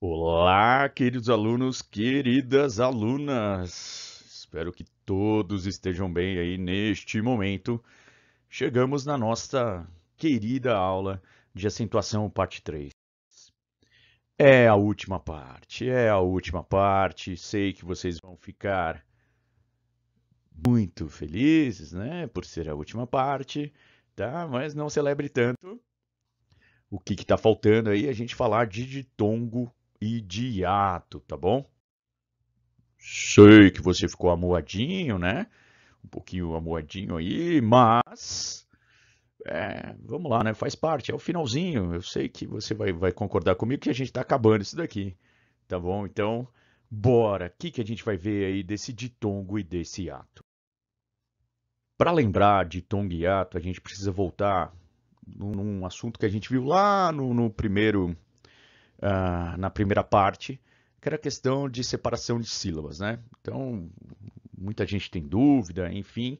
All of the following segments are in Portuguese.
Olá, queridos alunos, queridas alunas. Espero que todos estejam bem aí neste momento. Chegamos na nossa querida aula de acentuação, parte 3. É a última parte. Sei que vocês vão ficar muito felizes, né, por ser a última parte, tá? Mas não celebre tanto. O que está faltando aí é a gente falar de ditongo e de hiato, tá bom? Sei que você ficou amuadinho, né? Um pouquinho amuadinho aí, mas vamos lá, né? Faz parte, é o finalzinho. Eu sei que você vai concordar comigo que a gente está acabando isso daqui, tá bom? Então, bora. O que a gente vai ver aí desse ditongo e desse hiato? Para lembrar de ditongo e hiato, a gente precisa voltar num assunto que a gente viu lá no primeiro, na primeira parte, que era a questão de separação de sílabas, né? Então, muita gente tem dúvida, enfim.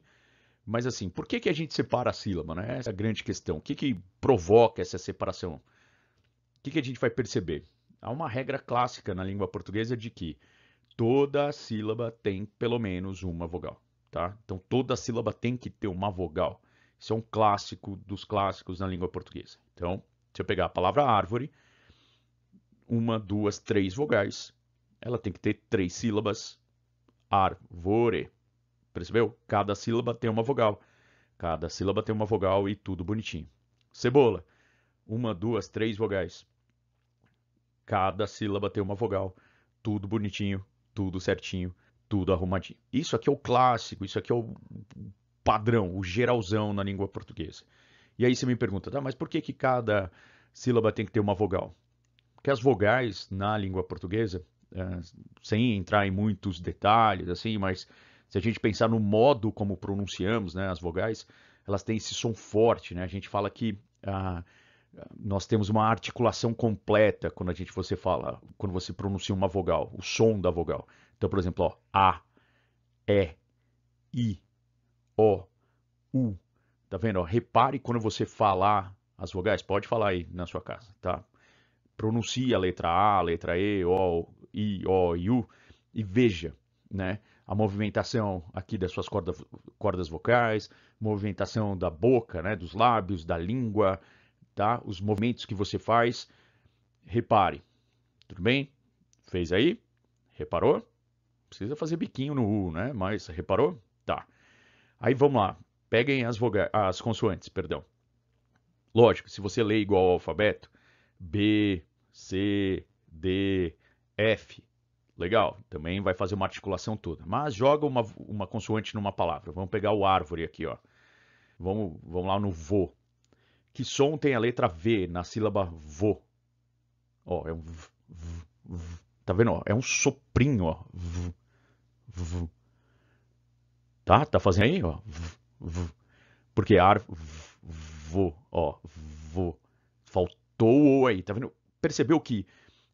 Mas assim, por que a gente separa a sílaba, né? Essa é a grande questão. O que provoca essa separação? O que a gente vai perceber? Há uma regra clássica na língua portuguesa de que toda sílaba tem pelo menos uma vogal, tá? Então toda sílaba tem que ter uma vogal. Isso é um clássico dos clássicos na língua portuguesa. Então, se eu pegar a palavra árvore, uma, duas, três vogais, ela tem que ter três sílabas. Árvore. Percebeu? Cada sílaba tem uma vogal. Cada sílaba tem uma vogal e tudo bonitinho. Cebola. Uma, duas, três vogais. Cada sílaba tem uma vogal. Tudo bonitinho, tudo certinho, tudo arrumadinho. Isso aqui é o clássico, isso aqui é o padrão, o geralzão na língua portuguesa. E aí você me pergunta, tá, mas por que cada sílaba tem que ter uma vogal? Porque as vogais na língua portuguesa, sem entrar em muitos detalhes, assim, mas se a gente pensar no modo como pronunciamos, né, as vogais, elas têm esse som forte, né? A gente fala que nós temos uma articulação completa quando você fala, quando você pronuncia uma vogal, o som da vogal. Então, por exemplo, ó, A, E, I, O, U. Tá vendo? Ó? Repare quando você falar as vogais, pode falar aí na sua casa, tá? Pronuncie a letra A, a letra E, O e U e veja, né? A movimentação aqui das suas cordas vocais, movimentação da boca, né? Dos lábios, da língua, tá? Os movimentos que você faz. Repare, tudo bem? Fez aí? Reparou? Precisa fazer biquinho no U, né? Mas reparou? Tá. Aí vamos lá. Peguem as consoantes, perdão. Lógico, se você lê igual ao alfabeto, B, C, D, F, legal, também vai fazer uma articulação toda. Mas joga uma consoante numa palavra. Vamos pegar o árvore aqui, ó. Vamos lá no vo. Que som tem a letra V na sílaba vo? Ó, é um v. Tá vendo? Ó? É um soprinho, ó. V. Tá? Tá fazendo aí, ó. Porque vo, ó. Vo. Faltou o aí, tá vendo? Percebeu que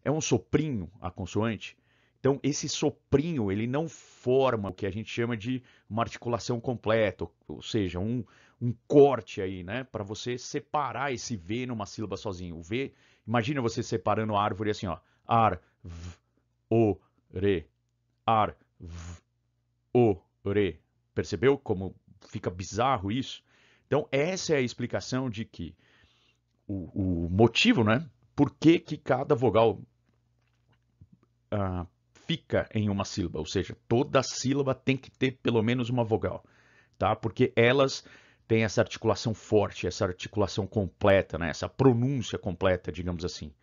é um soprinho a consoante? Então, esse soprinho, ele não forma o que a gente chama de uma articulação completa, ou seja, um corte aí, né? Para você separar esse V numa sílaba sozinho. O V, imagina você separando a árvore assim, ó. Ar, v, o, re. Ar, v, o, re. Percebeu como fica bizarro isso? Então, essa é a explicação de que o motivo, né? Por que cada vogal fica em uma sílaba, ou seja, toda sílaba tem que ter pelo menos uma vogal, tá? Porque elas têm essa articulação forte, essa articulação completa, né? Essa pronúncia completa, digamos assim.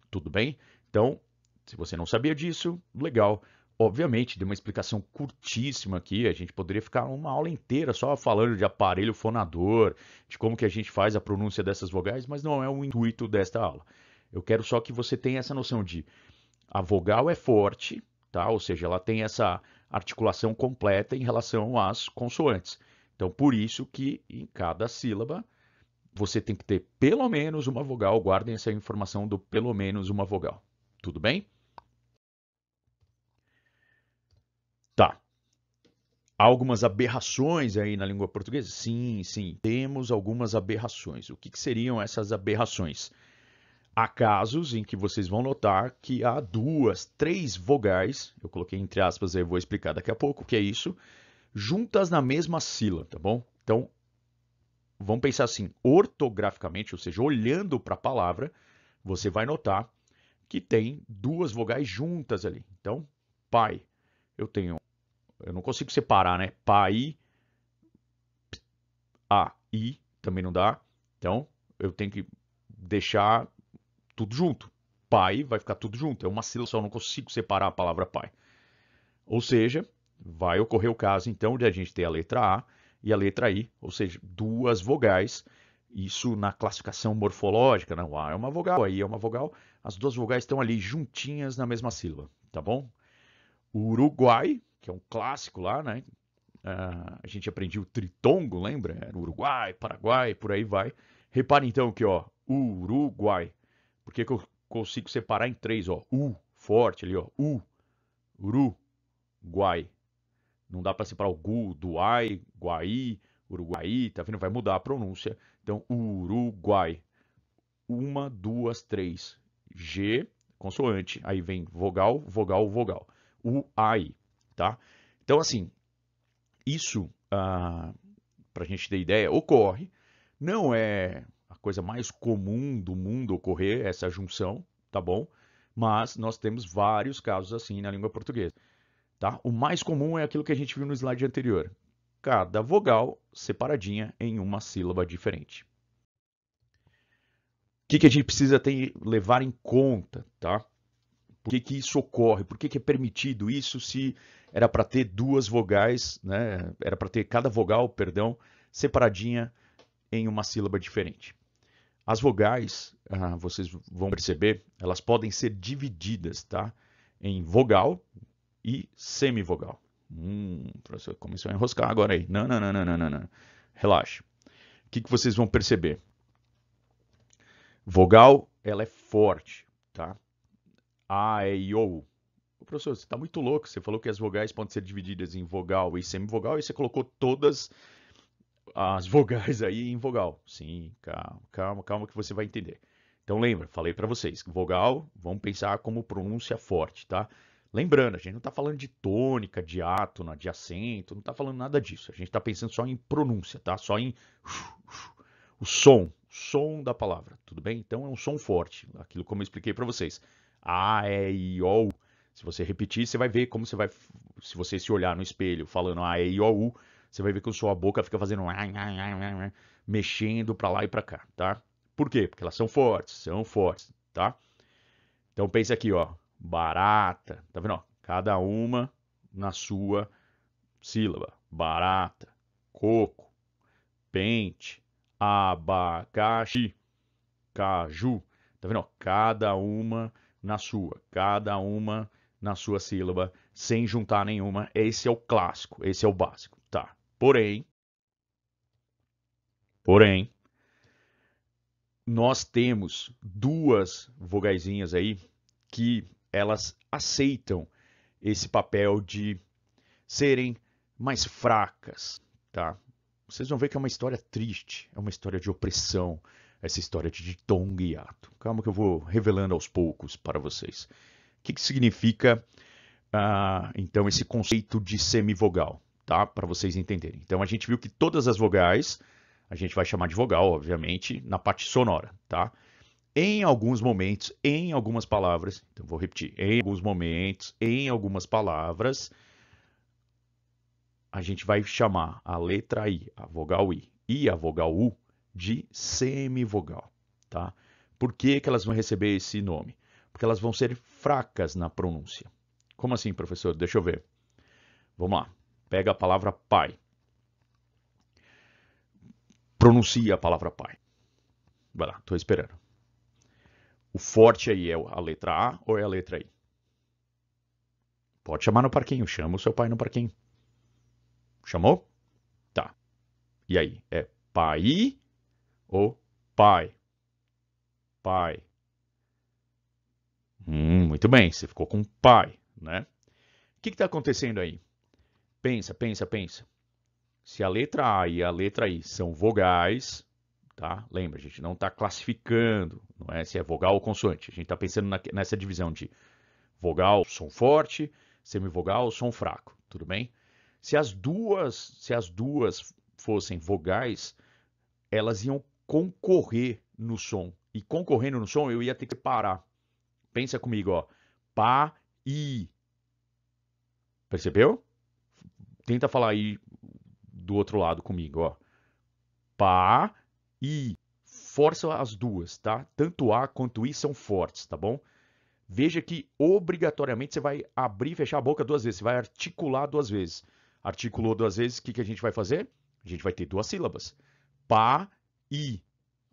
Tudo bem? Então, se você não sabia disso, legal. Obviamente, dei uma explicação curtíssima aqui, a gente poderia ficar uma aula inteira só falando de aparelho fonador, de como que a gente faz a pronúncia dessas vogais, mas não é o intuito desta aula. Eu quero só que você tenha essa noção de a vogal é forte, tá? Ou seja, ela tem essa articulação completa em relação às consoantes. Então, por isso que em cada sílaba você tem que ter pelo menos uma vogal. Guardem essa informação do pelo menos uma vogal. Tudo bem? Tá. Há algumas aberrações aí na língua portuguesa? Sim, sim, temos algumas aberrações. O que seriam essas aberrações? Há casos em que vocês vão notar que há duas, três vogais, eu coloquei entre aspas, eu vou explicar daqui a pouco o que é isso, juntas na mesma sílaba, tá bom? Então, vamos pensar assim, ortograficamente, ou seja, olhando para a palavra, você vai notar que tem duas vogais juntas ali. Então, pai, eu não consigo separar, né? Pai, a, i, também não dá. Então, eu tenho que deixar tudo junto. Pai vai ficar tudo junto. É uma sílaba só, eu não consigo separar a palavra pai. Ou seja, vai ocorrer o caso, então, de a gente ter a letra A e a letra I, ou seja, duas vogais. Isso na classificação morfológica, né? O A é uma vogal, a I é uma vogal. As duas vogais estão ali juntinhas na mesma sílaba, tá bom? O Uruguai, que é um clássico lá, né? A gente aprendia o tritongo, lembra? Era Uruguai, Paraguai, por aí vai. Repare então que, ó, Uruguai. Por que eu consigo separar em três, ó? U, forte ali, ó. Uruguai. Não dá para separar o gu do ai, guai, uruguai, tá vendo? Vai mudar a pronúncia. Então, Uruguai. Uma, duas, três. G, consoante. Aí vem vogal, vogal, vogal. U, ai, tá? Então, assim, isso, para a gente ter ideia, ocorre. Não é a coisa mais comum do mundo ocorrer essa junção, tá bom? Mas nós temos vários casos assim na língua portuguesa. Tá? O mais comum é aquilo que a gente viu no slide anterior. Cada vogal separadinha em uma sílaba diferente. O que a gente precisa levar em conta? Tá? Por que isso ocorre? Por que é permitido isso se era para ter duas vogais, né? Era para ter cada vogal, perdão, separadinha em uma sílaba diferente? As vogais, vocês vão perceber, elas podem ser divididas, tá? Em vogal e semivogal. Professor, começou a enroscar agora aí. Não, não, não, não, não, não. Relaxa. O que vocês vão perceber? Vogal, ela é forte, tá? A, E, I, O. Professor, você está muito louco. Você falou que as vogais podem ser divididas em vogal e semivogal e você colocou todas as vogais aí em vogal. Sim, calma, calma, calma que você vai entender. Então lembra, falei para vocês, vogal, vamos pensar como pronúncia forte, tá? Lembrando, a gente não está falando de tônica, de átona, de acento, não está falando nada disso. A gente está pensando só em pronúncia, tá? Só em o som da palavra, tudo bem? Então é um som forte, aquilo como eu expliquei para vocês. A, E, I, O, U. Se você repetir, você vai ver como você vai, se você se olhar no espelho falando A, E, I, O, U, você vai ver que a sua boca fica fazendo mexendo para lá e para cá, tá? Por quê? Porque elas são fortes, tá? Então pense aqui, ó, barata, tá vendo? Ó? Cada uma na sua sílaba. Barata, coco, pente, abacaxi, caju. Tá vendo? Ó? Cada uma na sua sílaba, sem juntar nenhuma. Esse é o clássico, esse é o básico, tá? Porém, nós temos duas vogaizinhas aí que elas aceitam esse papel de serem mais fracas, tá? Vocês vão ver que é uma história triste, é uma história de opressão, essa história de ditongo e hiato. Calma que eu vou revelando aos poucos para vocês. O que significa, então, esse conceito de semivogal, tá? Para vocês entenderem. Então, a gente viu que todas as vogais, a gente vai chamar de vogal, obviamente, na parte sonora, tá? Em alguns momentos, em algumas palavras, então vou repetir, em alguns momentos, em algumas palavras, a gente vai chamar a letra I, a vogal I e a vogal U de semivogal, tá? Por que elas vão receber esse nome? Porque elas vão ser fracas na pronúncia. Como assim, professor? Deixa eu ver. Vamos lá. Pega a palavra pai. Pronuncia a palavra pai. Vai lá, estou esperando. O forte aí é a letra A ou é a letra I? Pode chamar no parquinho. Chama o seu pai no parquinho. Chamou? Tá. E aí? É pai ou pai? Pai. Muito bem, você ficou com pai, né? O que está acontecendo aí? Pensa, pensa, pensa. Se a letra A e a letra I são vogais, tá? Lembra, a gente não está classificando, não é se é vogal ou consoante. A gente está pensando nessa divisão de vogal, som forte, semivogal, som fraco, tudo bem? Se as duas fossem vogais, elas iam concorrer no som. E concorrendo no som, eu ia ter que parar. Pensa comigo, ó. Pá, i. Percebeu? Tenta falar aí do outro lado comigo, ó. Pá, i. Força as duas, tá? Tanto A quanto I são fortes, tá bom? Veja que obrigatoriamente você vai abrir e fechar a boca duas vezes. Você vai articular duas vezes. Articulou duas vezes, o que a gente vai fazer? A gente vai ter duas sílabas. Pá, i.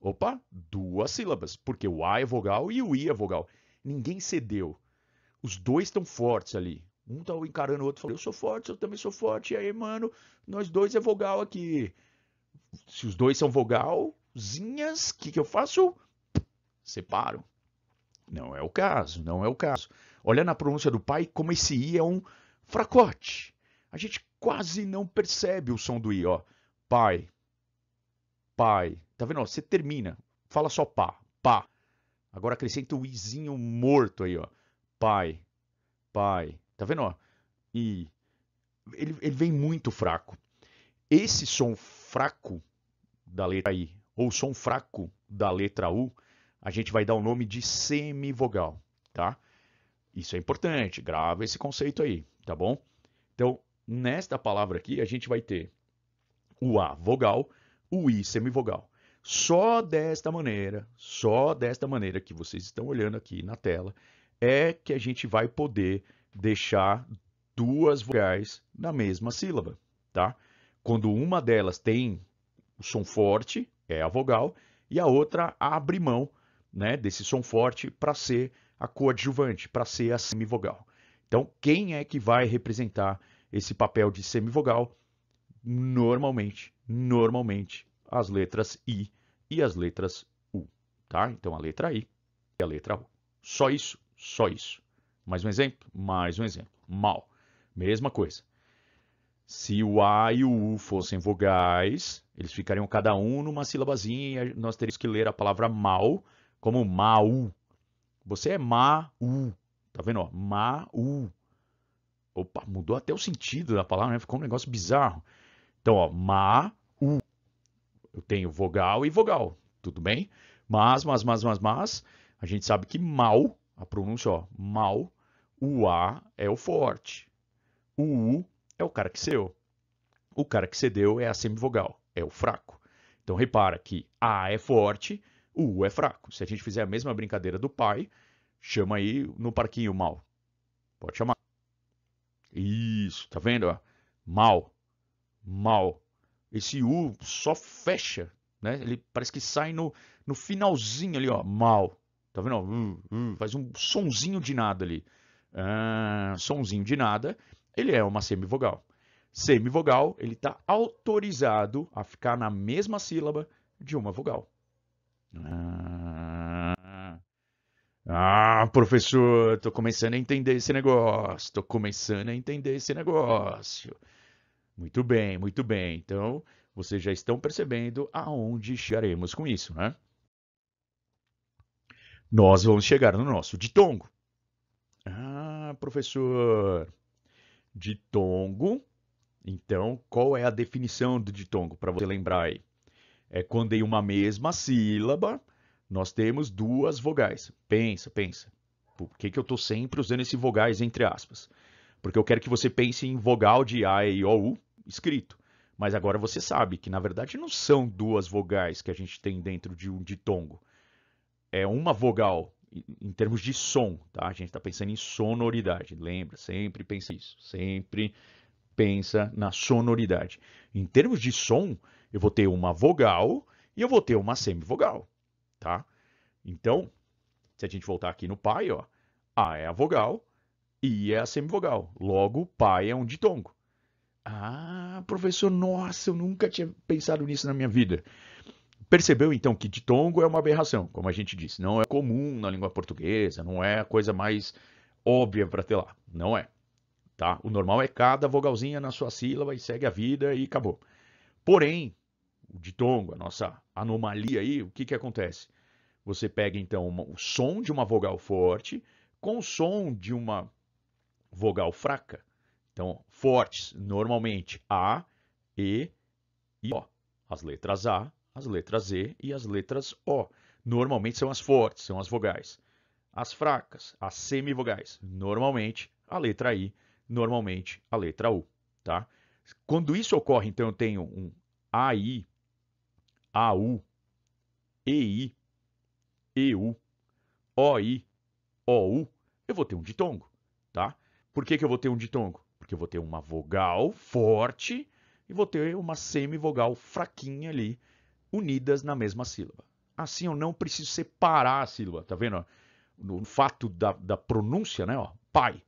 Opa, duas sílabas. Porque o A é vogal e o I é vogal. Ninguém cedeu. Os dois estão fortes ali. Um tá encarando o outro falando, eu sou forte, eu também sou forte. E aí, mano, nós dois é vogal aqui. Se os dois são vogalzinhas, o que eu faço? Separo. Não é o caso, não é o caso. Olha na pronúncia do pai como esse i é um fracote. A gente quase não percebe o som do i, ó. Pai, pai. Tá vendo? Ó, você termina, fala só pá, pá. Agora acrescenta o izinho morto aí, ó. Pai, pai. Tá vendo? Ó? I. Ele vem muito fraco. Esse som fraco da letra I, ou som fraco da letra U, a gente vai dar o nome de semivogal, tá? Isso é importante, grava esse conceito aí, tá bom? Então, nesta palavra aqui, a gente vai ter o A vogal, o I semivogal. Só desta maneira que vocês estão olhando aqui na tela, é que a gente vai poder deixar duas vogais na mesma sílaba, tá? Quando uma delas tem o som forte, é a vogal, e a outra abre mão, né, desse som forte para ser a coadjuvante, para ser a semivogal. Então, quem é que vai representar esse papel de semivogal? Normalmente, as letras I e as letras U, tá? Então, a letra I e a letra U. Só isso, só isso. Mais um exemplo? Mais um exemplo. Mal. Mesma coisa. Se o A e o U fossem vogais, eles ficariam cada um numa sílabazinha e nós teríamos que ler a palavra mal como mau. Você é ma-u. Tá vendo? Ó? Ma-u. Opa, mudou até o sentido da palavra, né? Ficou um negócio bizarro. Então, ó, ma-u. Eu tenho vogal e vogal. Tudo bem? Mas, a gente sabe que mal, a pronúncia, ó, mal, o A é o forte. O U é o cara que cedeu. O cara que cedeu é a semivogal, é o fraco. Então repara que A é forte, o U é fraco. Se a gente fizer a mesma brincadeira do pai, chama aí no parquinho mal. Pode chamar. Isso, tá vendo? Ó? Mal, mal. Esse U só fecha, né? Ele parece que sai no finalzinho ali, ó. Mal. Tá vendo? Faz um sonzinho de nada ali. Sonzinho de nada. Ele é uma semivogal. Semivogal, ele está autorizado a ficar na mesma sílaba de uma vogal. Professor, estou começando a entender esse negócio. Estou começando a entender esse negócio. Muito bem, muito bem. Então, vocês já estão percebendo aonde chegaremos com isso, né? Nós vamos chegar no nosso ditongo. Professor, ditongo. Então, qual é a definição do ditongo, para você lembrar aí? É quando em uma mesma sílaba nós temos duas vogais. Pensa, pensa. Por que eu estou sempre usando esse vogais entre aspas? Porque eu quero que você pense em vogal de A, E, I, O, U escrito. Mas agora você sabe que, na verdade, não são duas vogais que a gente tem dentro de um ditongo. É uma vogal em termos de som, tá? A gente está pensando em sonoridade. Lembra? Sempre pensa isso. Sempre pensa na sonoridade. Em termos de som, eu vou ter uma vogal e eu vou ter uma semivogal, tá? Então, se a gente voltar aqui no pai, ó, A é a vogal, I é a semivogal. Logo, pai é um ditongo. Professor, nossa, eu nunca tinha pensado nisso na minha vida. Percebeu então que ditongo é uma aberração, como a gente disse. Não é comum na língua portuguesa, não é a coisa mais óbvia para ter lá. Não é. Tá? O normal é cada vogalzinha na sua sílaba e segue a vida e acabou. Porém, o ditongo, a nossa anomalia aí, o que que acontece? Você pega então o som de uma vogal forte com o som de uma vogal fraca. Então, fortes, normalmente A, E e O. As letras A, as letras E e as letras O. Normalmente são as fortes, são as vogais. As fracas, as semivogais. Normalmente a letra I, normalmente a letra U. Tá? Quando isso ocorre, então eu tenho um AI, AU, EI, EU, OI, OU, eu vou ter um ditongo, tá? Por que que eu vou ter um ditongo? Porque eu vou ter uma vogal forte e vou ter uma semivogal fraquinha ali, unidas na mesma sílaba. Assim eu não preciso separar a sílaba, tá vendo? No fato da pronúncia, né? Ó, pai,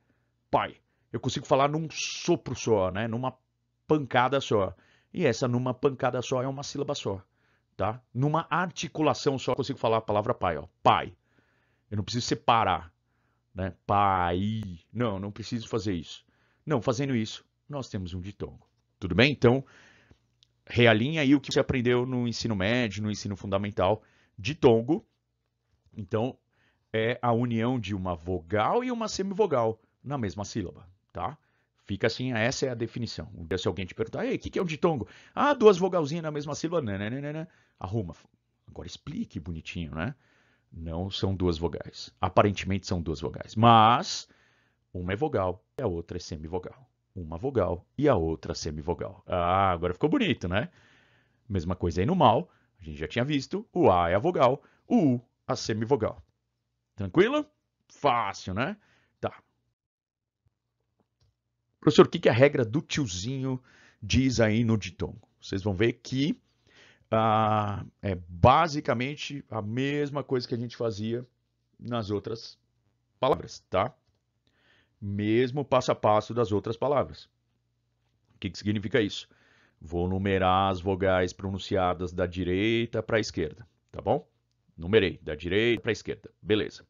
pai. Eu consigo falar num sopro só, né? Numa pancada só. E essa numa pancada só é uma sílaba só, tá? Numa articulação só eu consigo falar a palavra pai, ó, pai. Eu não preciso separar, né? Pai. Não, não preciso fazer isso. Não, fazendo isso, nós temos um ditongo. Tudo bem? Então, realinha aí o que você aprendeu no ensino médio, no ensino fundamental. Ditongo, então, é a união de uma vogal e uma semivogal na mesma sílaba, tá? Fica assim, essa é a definição. Se alguém te perguntar, ei, o que é um ditongo? Ah, duas vogalzinhas na mesma sílaba, né. Arruma. Agora explique bonitinho, né? Não são duas vogais. Aparentemente são duas vogais, mas uma é vogal e a outra é semivogal. Uma vogal e a outra semivogal. Ah, agora ficou bonito, né? Mesma coisa aí no mal. A gente já tinha visto. O A é a vogal, o U a semivogal. Tranquilo? Fácil, né? Tá. Professor, o que a regra do tiozinho diz aí no ditongo? Vocês vão ver que é basicamente a mesma coisa que a gente fazia nas outras palavras, tá? Mesmo passo a passo das outras palavras. O que significa isso? Vou numerar as vogais pronunciadas da direita para a esquerda, tá bom? Numerei, da direita para a esquerda, beleza.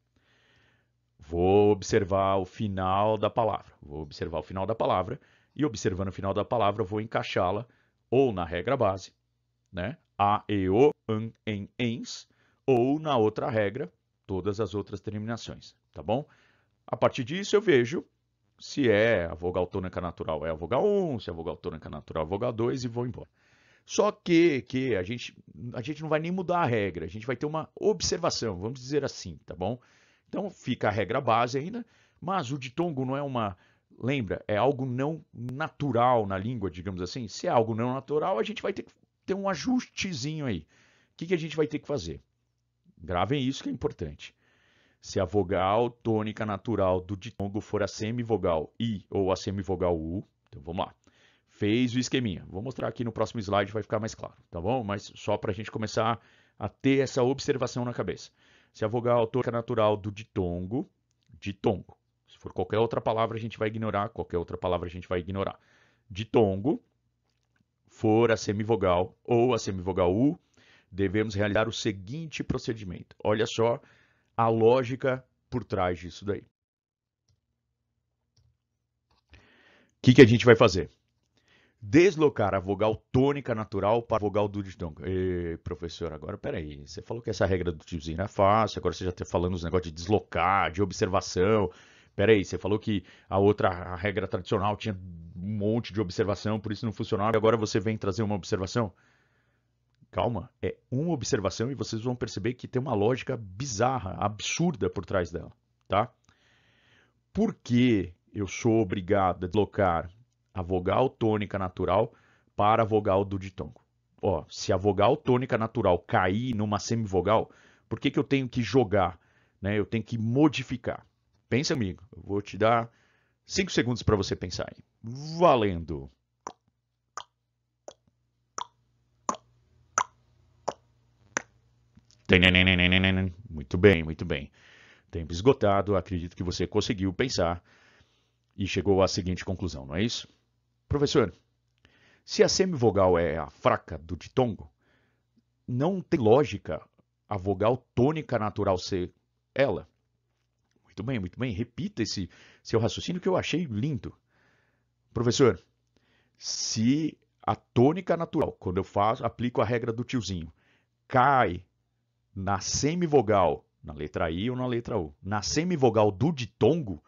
Vou observar o final da palavra. Vou observar o final da palavra e observando o final da palavra vou encaixá-la ou na regra base, né? A, E, O, an, em, ens, ou na outra regra, todas as outras terminações, tá bom? A partir disso eu vejo se é a vogal tônica natural é a vogal 1, se é a vogal tônica natural é a vogal 2 e vou embora. Só que a gente não vai nem mudar a regra, a gente vai ter uma observação, vamos dizer assim, tá bom? Então fica a regra base ainda, mas o ditongo não é uma. Lembra, é algo não natural na língua, digamos assim. Se é algo não natural, a gente vai ter que ter um ajustezinho aí. O que a gente vai ter que fazer? Gravem isso que é importante. Se a vogal tônica natural do ditongo for a semivogal I ou a semivogal U, então vamos lá. Fez o esqueminha. Vou mostrar aqui no próximo slide, vai ficar mais claro, tá bom? Mas só para a gente começar a ter essa observação na cabeça. Se a vogal tônica natural do ditongo, ditongo. Se for qualquer outra palavra, a gente vai ignorar. Qualquer outra palavra, a gente vai ignorar. Ditongo for a semivogal ou a semivogal U, devemos realizar o seguinte procedimento. Olha só a lógica por trás disso daí. O que a gente vai fazer? Deslocar a vogal tônica natural para a vogal do ditongo. Professor, agora peraí. Você falou que essa regra do tiozinho era fácil, agora você já está falando os negócios de deslocar, de observação. Peraí, você falou que a regra tradicional tinha um monte de observação, por isso não funcionava, e agora você vem trazer uma observação? Calma, é uma observação e vocês vão perceber que tem uma lógica bizarra, absurda por trás dela, tá? Por que eu sou obrigado a deslocar a vogal tônica natural para a vogal do ditongo? Ó, se a vogal tônica natural cair numa semivogal, por que eu tenho que jogar? Né? Eu tenho que modificar. Pensa comigo, eu vou te dar 5 segundos para você pensar aí. Valendo! Muito bem, muito bem. Tempo esgotado, acredito que você conseguiu pensar e chegou à seguinte conclusão, não é isso? Professor, se a semivogal é a fraca do ditongo, não tem lógica a vogal tônica natural ser ela. Muito bem. Repita esse seu raciocínio que eu achei lindo. Professor, se A tônica natural, quando eu aplico a regra do tiozinho, cai na semivogal, na letra I ou na letra U, na semivogal do ditongo,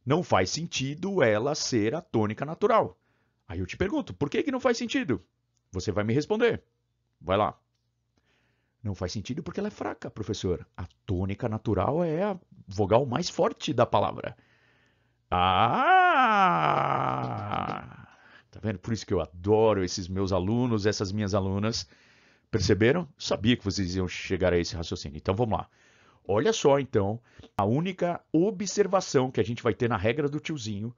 não faz sentido ela ser a tônica natural. Aí eu te pergunto, por que não faz sentido? Você vai me responder. Vai lá. Não faz sentido porque ela é fraca, professor. A tônica natural é a vogal mais forte da palavra. Ah! Tá vendo? Por isso que eu adoro esses meus alunos, essas minhas alunas. Perceberam? Sabia que vocês iam chegar a esse raciocínio. Então vamos lá. Olha só, então, a única observação que a gente vai ter na regra do tiozinho,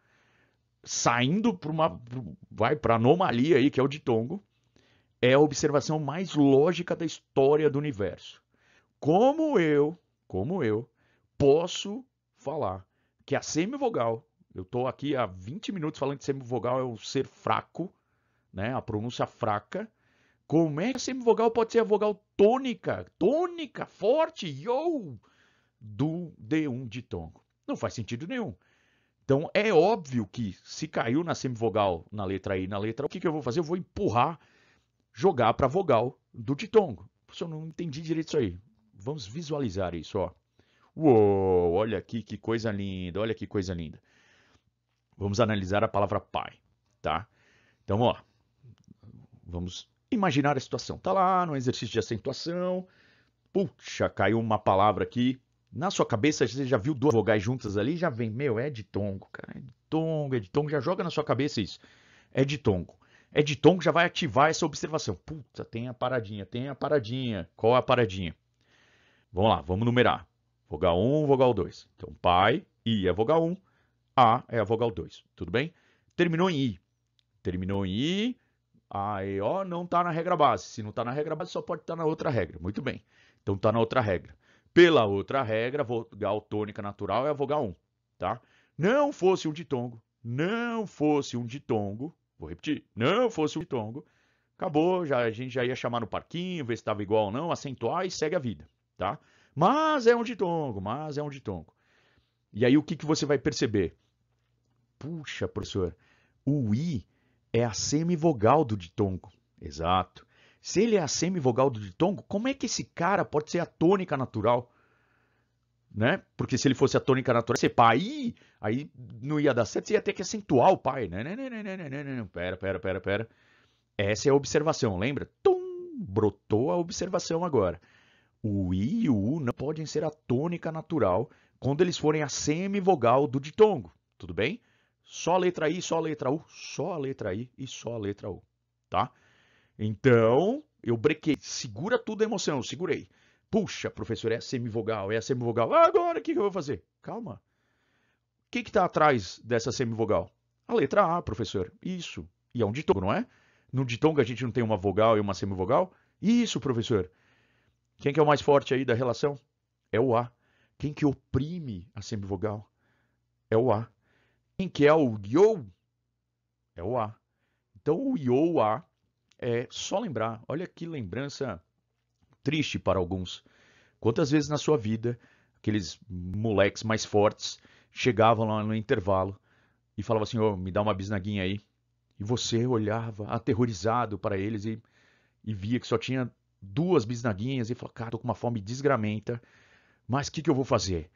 saindo para anomalia aí, que é o ditongo, é a observação mais lógica da história do universo. Como eu posso falar que a semivogal, eu estou aqui há 20 minutos falando que semivogal é o ser fraco, né, a pronúncia fraca. Como é que a semivogal pode ser a vogal tônica, forte, do D1 ditongo? Não faz sentido nenhum. Então é óbvio que se caiu na semivogal na letra I, na letra U, o que eu vou fazer? Eu vou empurrar, jogar para a vogal do ditongo. Eu não entendi direito isso aí. Vamos visualizar isso, ó. Uou, olha aqui que coisa linda, olha que coisa linda. Vamos analisar a palavra pai, tá? Então, ó, vamos imaginar a situação. Tá lá no exercício de acentuação. Puxa, caiu uma palavra aqui. Na sua cabeça, você já viu duas vogais juntas ali? Já vem, meu, é ditongo, cara. É ditongo, já joga na sua cabeça isso. É ditongo. É ditongo, já vai ativar essa observação. Puta, tem a paradinha, tem a paradinha. Qual é a paradinha? Vamos lá, vamos numerar. Vogal 1, vogal 2. Então, pai, I é a vogal 1, A é a vogal 2. Tudo bem? Terminou em I. Terminou em I, A, E, O não está na regra base. Se não está na regra base, só pode estar na outra regra. Muito bem. Então está na outra regra. Pela outra regra, a vogal tônica natural é a vogal 1. Tá? Não fosse um ditongo, vou repetir, não fosse um ditongo, acabou, a gente já ia chamar no parquinho, ver se estava igual ou não, acentuar e segue a vida. Tá? Mas é um ditongo. E aí o que você vai perceber? Puxa, professor, o I é a semivogal do ditongo. Exato. Se ele é a semivogal do ditongo, como é que esse cara pode ser a tônica natural? Né? Porque se ele fosse a tônica natural, ser pai, aí não ia dar certo, você ia ter que acentuar o pai. Não. Pera. Essa é a observação, lembra? Tum, brotou a observação agora. O I e o U não podem ser a tônica natural quando eles forem a semivogal do ditongo. Tudo bem? Só a letra I, só a letra U, só a letra I e só a letra U. Tá? Então, eu brequei. Segura tudo a emoção, segurei. Puxa, professor, é a semivogal, é a semivogal. Agora o que eu vou fazer? Calma. O que está atrás dessa semivogal? A letra A, professor. Isso. E é um ditongo, não é? No ditongo a gente não tem uma vogal e uma semivogal? Isso, professor. Quem que é o mais forte aí da relação? É o A. Quem que oprime a semivogal? É o A. Quem que é o yo? É o A. Então o yo, A, é só lembrar. Olha que lembrança triste para alguns. Quantas vezes na sua vida aqueles moleques mais fortes chegavam lá no intervalo e falavam assim, oh, me dá uma bisnaguinha aí. E você olhava aterrorizado para eles e via que só tinha duas bisnaguinhas e falava, cara, tô com uma fome desgramenta, mas o que eu vou fazer?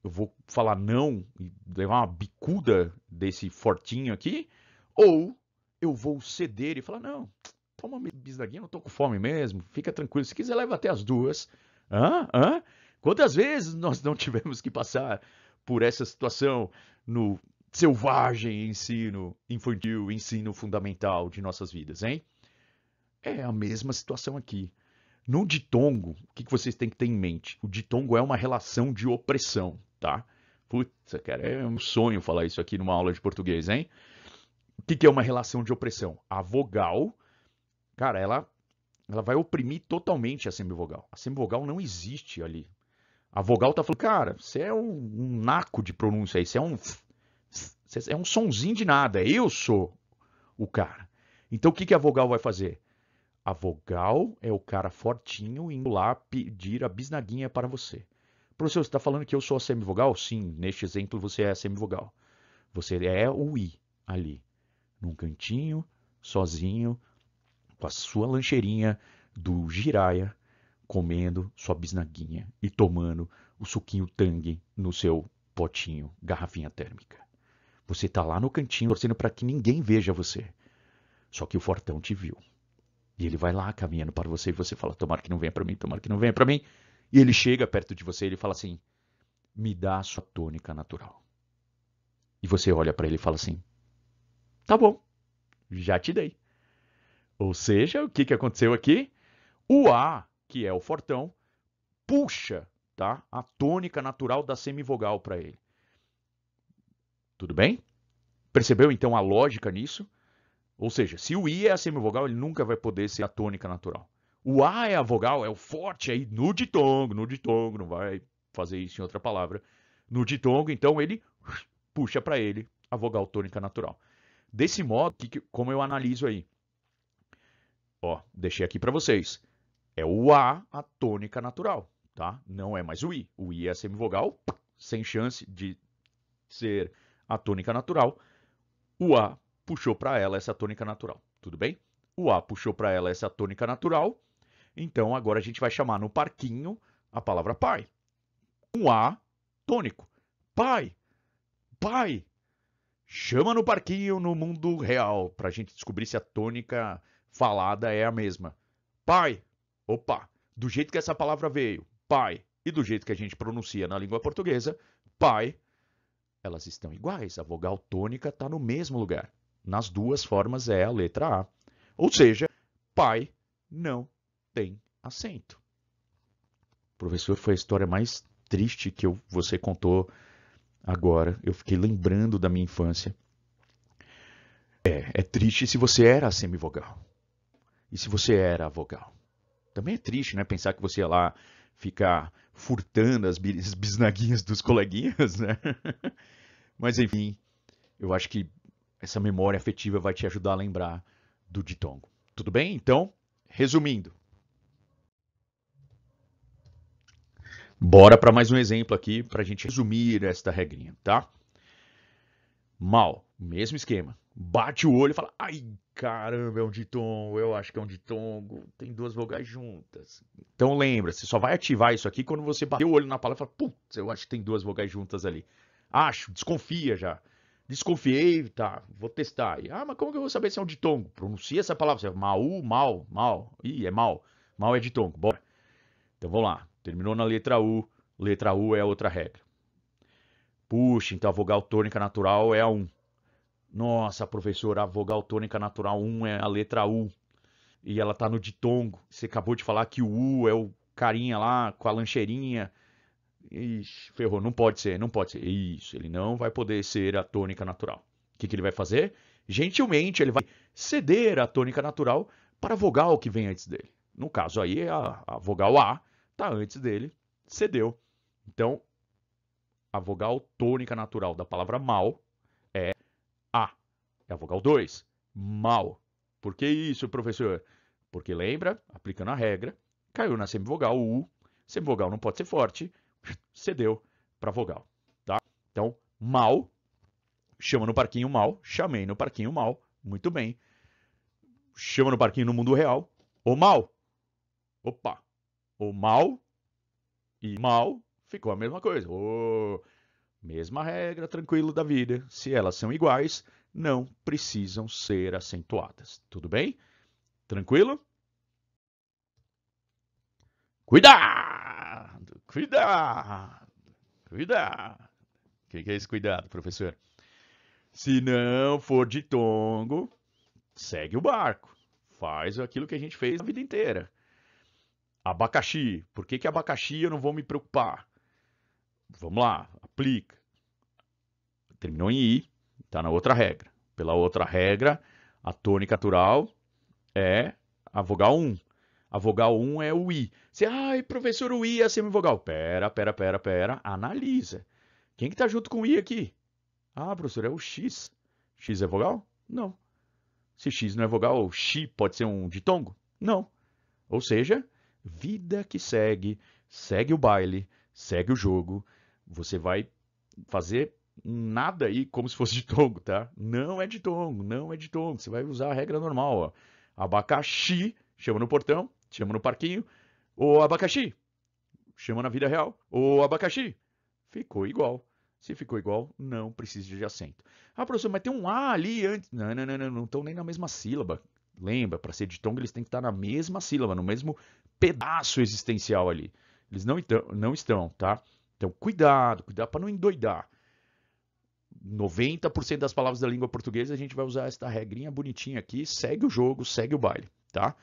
Eu vou falar não e levar uma bicuda desse fortinho aqui? Ou eu vou ceder e falar, não, toma uma bisnaguinha, não tô com fome mesmo, fica tranquilo, se quiser leva até as duas. Hã? Quantas vezes nós não tivemos que passar por essa situação no selvagem ensino infantil, ensino fundamental de nossas vidas, hein? É a mesma situação aqui. No ditongo, o que vocês têm que ter em mente? O ditongo é uma relação de opressão, tá? Putz, cara, é um sonho falar isso aqui numa aula de português, hein? O que é uma relação de opressão? A vogal, cara, ela vai oprimir totalmente a semivogal. A semivogal não existe ali. A vogal tá falando, cara, você é um naco de pronúncia aí, você é um sonzinho de nada, eu sou o cara. Então o que a vogal vai fazer? A vogal é o cara fortinho indo lá pedir a bisnaguinha para você. Professor, você está falando que eu sou a semivogal? Sim, neste exemplo você é a semivogal. Você é o I ali, num cantinho, sozinho, com a sua lancheirinha do Jiraya, comendo sua bisnaguinha e tomando o suquinho Tang no seu potinho, garrafinha térmica. Você tá lá no cantinho torcendo para que ninguém veja você. Só que o Fortão te viu. E ele vai lá caminhando para você e você fala: tomara que não venha para mim, tomara que não venha para mim. E ele chega perto de você e ele fala assim: me dá a sua tônica natural. E você olha para ele e fala assim: tá bom, já te dei. Ou seja, o que aconteceu aqui? O A, que é o Fortão, puxa, tá, a tônica natural da semivogal para ele. Tudo bem? Percebeu então a lógica nisso? Ou seja, se o I é a semivogal, ele nunca vai poder ser a tônica natural. O A é a vogal, é o forte aí no ditongo, não vai fazer isso em outra palavra. No ditongo, então ele puxa para ele a vogal tônica natural. Desse modo, como eu analiso aí? Ó, deixei aqui para vocês. É o A tônica natural, tá? Não é mais o I. O I é a semivogal, sem chance de ser a tônica natural. O A puxou para ela essa tônica natural, tudo bem? O A puxou para ela essa tônica natural, então agora a gente vai chamar no parquinho a palavra pai. Um A tônico. Pai, pai. Chama no parquinho no mundo real, para a gente descobrir se a tônica falada é a mesma. Pai, opa, do jeito que essa palavra veio, pai, e do jeito que a gente pronuncia na língua portuguesa, pai, elas estão iguais. A vogal tônica está no mesmo lugar. Nas duas formas é a letra A. Ou seja, pai não tem acento. Professor, foi a história mais triste que você contou agora. Eu fiquei lembrando da minha infância. É triste se você era a semivogal. E se você era a vogal. Também é triste, né? Pensar que você ia lá ficar furtando as bisnaguinhas dos coleguinhas, né? Mas enfim, eu acho que essa memória afetiva vai te ajudar a lembrar do ditongo. Tudo bem? Então, resumindo. Bora para mais um exemplo aqui para a gente resumir esta regrinha, tá? Mal, mesmo esquema. Bate o olho e fala: ai, caramba, é um ditongo, eu acho que é um ditongo, tem duas vogais juntas. Então lembra, você só vai ativar isso aqui quando você bater o olho na palavra e fala: putz, eu acho que tem duas vogais juntas ali. Acho, desconfia já. Desconfiei, tá, vou testar. Mas como que eu vou saber se é um ditongo? Pronuncia essa palavra, você mal. Ih, é mal. Mal é ditongo, bora. Então vamos lá, terminou na letra U é a outra regra. Puxa, então a vogal tônica natural é a 1. Nossa, professora, a vogal tônica natural 1 é a letra U. E ela tá no ditongo. Você acabou de falar que o U é o carinha lá com a lancheirinha. Ixi, ferrou, não pode ser. Isso, ele não vai poder ser a tônica natural. O que ele vai fazer? Gentilmente, ele vai ceder a tônica natural para a vogal que vem antes dele. No caso aí, a vogal A está antes dele, cedeu. Então, a vogal tônica natural da palavra mal é A. É a vogal 2. Mal. Por que isso, professor? Porque lembra, aplicando a regra, caiu na semivogal U. Semivogal não pode ser forte, cedeu para vogal, tá? Então, mal, chama no parquinho mal, chamei no parquinho mal, muito bem. Chama no parquinho no mundo real, o mal. Opa, o mal e mal ficou a mesma coisa. Mesma regra, tranquilo da vida. Se elas são iguais, não precisam ser acentuadas. Tudo bem? Tranquilo? Cuidado! Cuidado! Cuidado! O que é esse cuidado, professor? Se não for ditongo, segue o barco. Faz aquilo que a gente fez a vida inteira. Abacaxi. Por que abacaxi eu não vou me preocupar? Vamos lá, aplica. Terminou em I, está na outra regra. Pela outra regra, a tônica natural é a vogal 1. A vogal 1 é o I. Você, professor, o I é a semivogal. Pera. Analisa. Quem que tá junto com o I aqui? Professor, é o X. X é vogal? Não. Se X não é vogal, X pode ser um ditongo? Não. Ou seja, vida que segue, segue o baile, segue o jogo. Você vai fazer nada aí como se fosse ditongo, tá? Não é ditongo, não é ditongo. Você vai usar a regra normal, ó. Abacaxi, chama no portão, chama no parquinho. Ô abacaxi, chama na vida real. Ô abacaxi, ficou igual. Se ficou igual, não precisa de acento. Ah, professor, mas tem um A ali antes. Não, não, não, não, não estão nem na mesma sílaba. Lembra, para ser ditongo eles têm que estar na mesma sílaba, no mesmo pedaço existencial ali. Eles não estão, tá? Então, cuidado, cuidado para não endoidar. 90% das palavras da língua portuguesa a gente vai usar esta regrinha bonitinha aqui, segue o jogo, segue o baile, tá?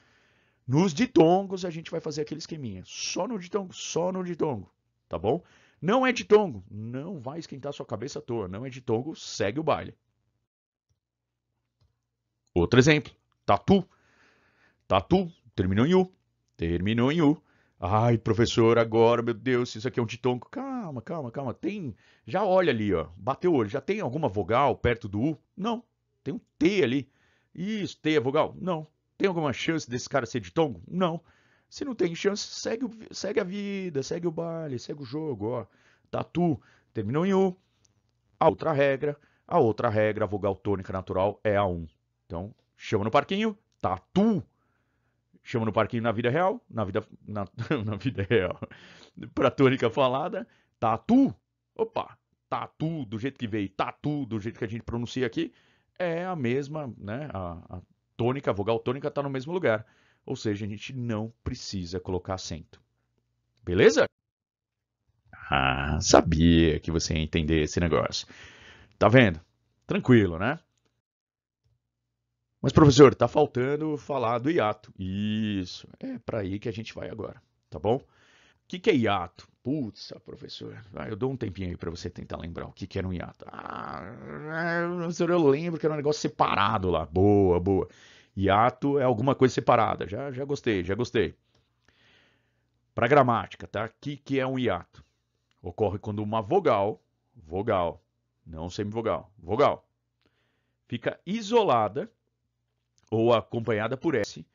Nos ditongos a gente vai fazer aquele esqueminha, só no ditongo, tá bom? Não é ditongo, não vai esquentar sua cabeça à toa, não é ditongo, segue o baile. Outro exemplo, tatu. Tatu, terminou em U. Ai, professor, agora, meu Deus, isso aqui é um ditongo. Calma, calma, calma. Tem, já olha ali, ó. Bateu o olho. Já tem alguma vogal perto do U? Não. Tem um T ali. Isso, T é vogal? Não. Tem alguma chance desse cara ser ditongo? Não. Se não tem chance, segue a vida, segue o baile, segue o jogo, ó. Tatu, terminou em U. A outra regra, a vogal tônica natural é a 1. Então, chama no parquinho, tatu. Chama no parquinho na vida real, na vida real. Pra tônica falada, tatu. Opa, tatu, do jeito que veio, tatu, do jeito que a gente pronuncia aqui, é a mesma, né? A tônica, a vogal tônica está no mesmo lugar. Ou seja, a gente não precisa colocar acento. Beleza? Ah, sabia que você ia entender esse negócio. Tá vendo? Tranquilo, né? Mas, professor, tá faltando falar do hiato. Isso, é para aí que a gente vai agora, tá bom? O que é hiato? Putz, professor, eu dou um tempinho aí para você tentar lembrar o que era um hiato. Professor, eu lembro que era um negócio separado lá. Boa, boa. Hiato é alguma coisa separada. Já gostei, já gostei. Para gramática, tá? O que é um hiato? Ocorre quando uma vogal, não semivogal, vogal, fica isolada ou acompanhada por S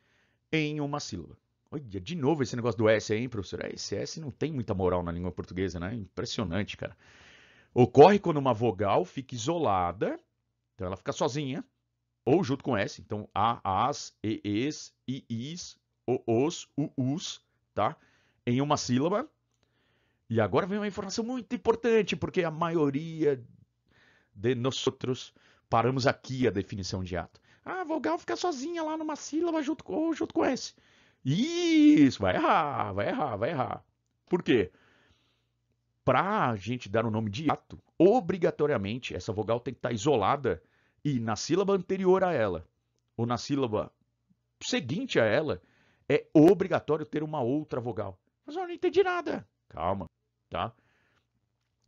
em uma sílaba. Olha, de novo esse negócio do S aí, hein, professor? Esse S não tem muita moral na língua portuguesa, né? Impressionante, cara. Ocorre quando uma vogal fica isolada, então ela fica sozinha, ou junto com S. Então, A, As, E, Es, I, Is, O, Os, U, Us, tá? Em uma sílaba. E agora vem uma informação muito importante, porque a maioria de nós outros paramos aqui a definição de ato. Ah, a vogal fica sozinha lá numa sílaba junto com S. Isso, vai errar, vai errar, vai errar. Por quê? Para a gente dar o nome de ato, obrigatoriamente essa vogal tem que estar isolada e na sílaba anterior a ela, ou na sílaba seguinte a ela, é obrigatório ter uma outra vogal. Mas eu não entendi nada. Calma, tá?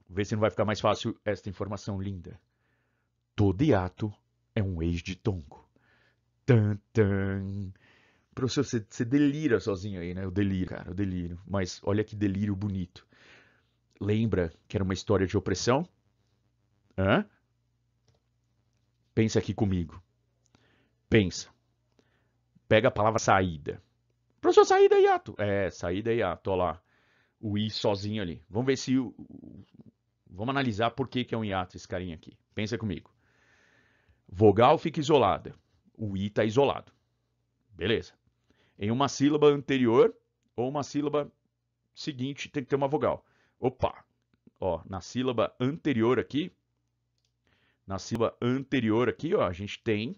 Vê se não vai ficar mais fácil esta informação linda. Todo hiato é um ex-ditongo. Tan, tan. Professor, você delira sozinho aí, né? Eu deliro, cara, eu deliro. Mas olha que delírio bonito. Lembra que era uma história de opressão? Hã? Pensa aqui comigo. Pensa. Pega a palavra saída. Professor, saída é hiato. É, saída é hiato. Olha lá. O I sozinho ali. Vamos ver se... Vamos analisar por que é um hiato esse carinha aqui. Pensa comigo. Vogal fica isolada. O I está isolado. Beleza. Em uma sílaba anterior ou uma sílaba seguinte tem que ter uma vogal. Opa! Ó, na sílaba anterior aqui, ó, a gente tem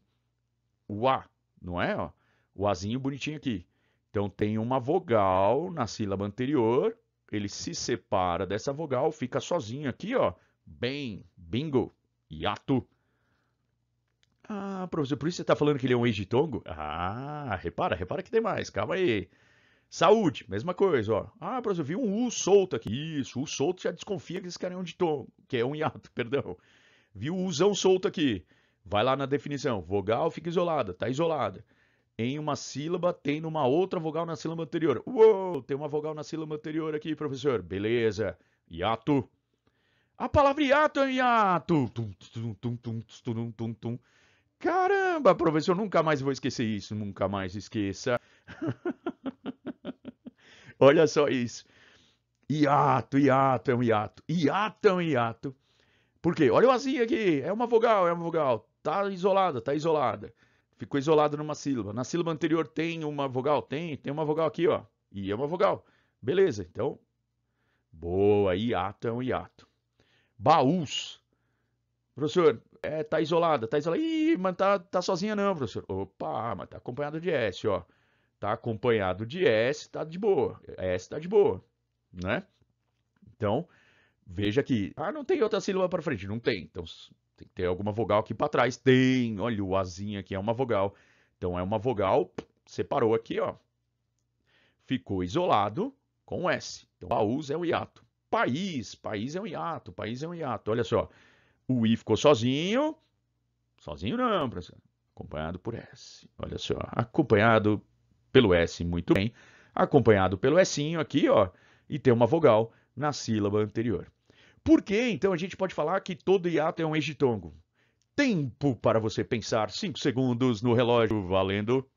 o A, não é? Ó, o Azinho bonitinho aqui. Então tem uma vogal na sílaba anterior, ele se separa dessa vogal, fica sozinho aqui, ó. Bem, bingo, hiato. Ah, professor, por isso você está falando que ele é um ex-ditongo? Ah, repara que tem mais, calma aí. Saúde, mesma coisa, ó. Ah, professor, vi um U solto aqui. Isso, U solto já desconfia que esse cara é um ditongo, que é um hiato, perdão. Vi o Uzão solto aqui. Vai lá na definição. Vogal fica isolada, tá isolada. Em uma sílaba tem uma outra vogal na sílaba anterior. Uou, tem uma vogal na sílaba anterior aqui, professor. Beleza. Hiato. A palavra hiato é hiato. Tum, tum, tum, tum, tum, tum, tum. Caramba, professor, nunca mais vou esquecer isso. Nunca mais esqueça. Olha só isso. Hiato é um hiato. Hiato é um hiato. Por quê? Olha o azinho aqui. É uma vogal, é uma vogal. Tá isolada, tá isolada. Ficou isolado numa sílaba. Na sílaba anterior tem uma vogal? Tem uma vogal aqui, ó. E é uma vogal. Beleza, então. Boa, hiato é um hiato. Baús. Professor, tá isolada, tá isolada. Ih, mas tá sozinha não, professor. Opa, mas tá acompanhado de S, ó. Tá acompanhado de S, tá de boa. S tá de boa, né? Então, veja aqui. Ah, não tem outra sílaba para frente? Não tem. Então, tem que ter alguma vogal aqui para trás. Tem. Olha, o Azinho aqui é uma vogal. Então, é uma vogal, separou aqui, ó. Ficou isolado com o S. Então, paus é o hiato. País é um hiato, país é um hiato. Olha só, o I ficou sozinho. Sozinho não, professor. Acompanhado por S. Olha só, acompanhado pelo S, muito bem. Acompanhado pelo Sinho aqui, ó. E tem uma vogal na sílaba anterior. Por que, então, a gente pode falar que todo hiato é um ex-ditongo? Tempo para você pensar. 5 segundos no relógio, valendo.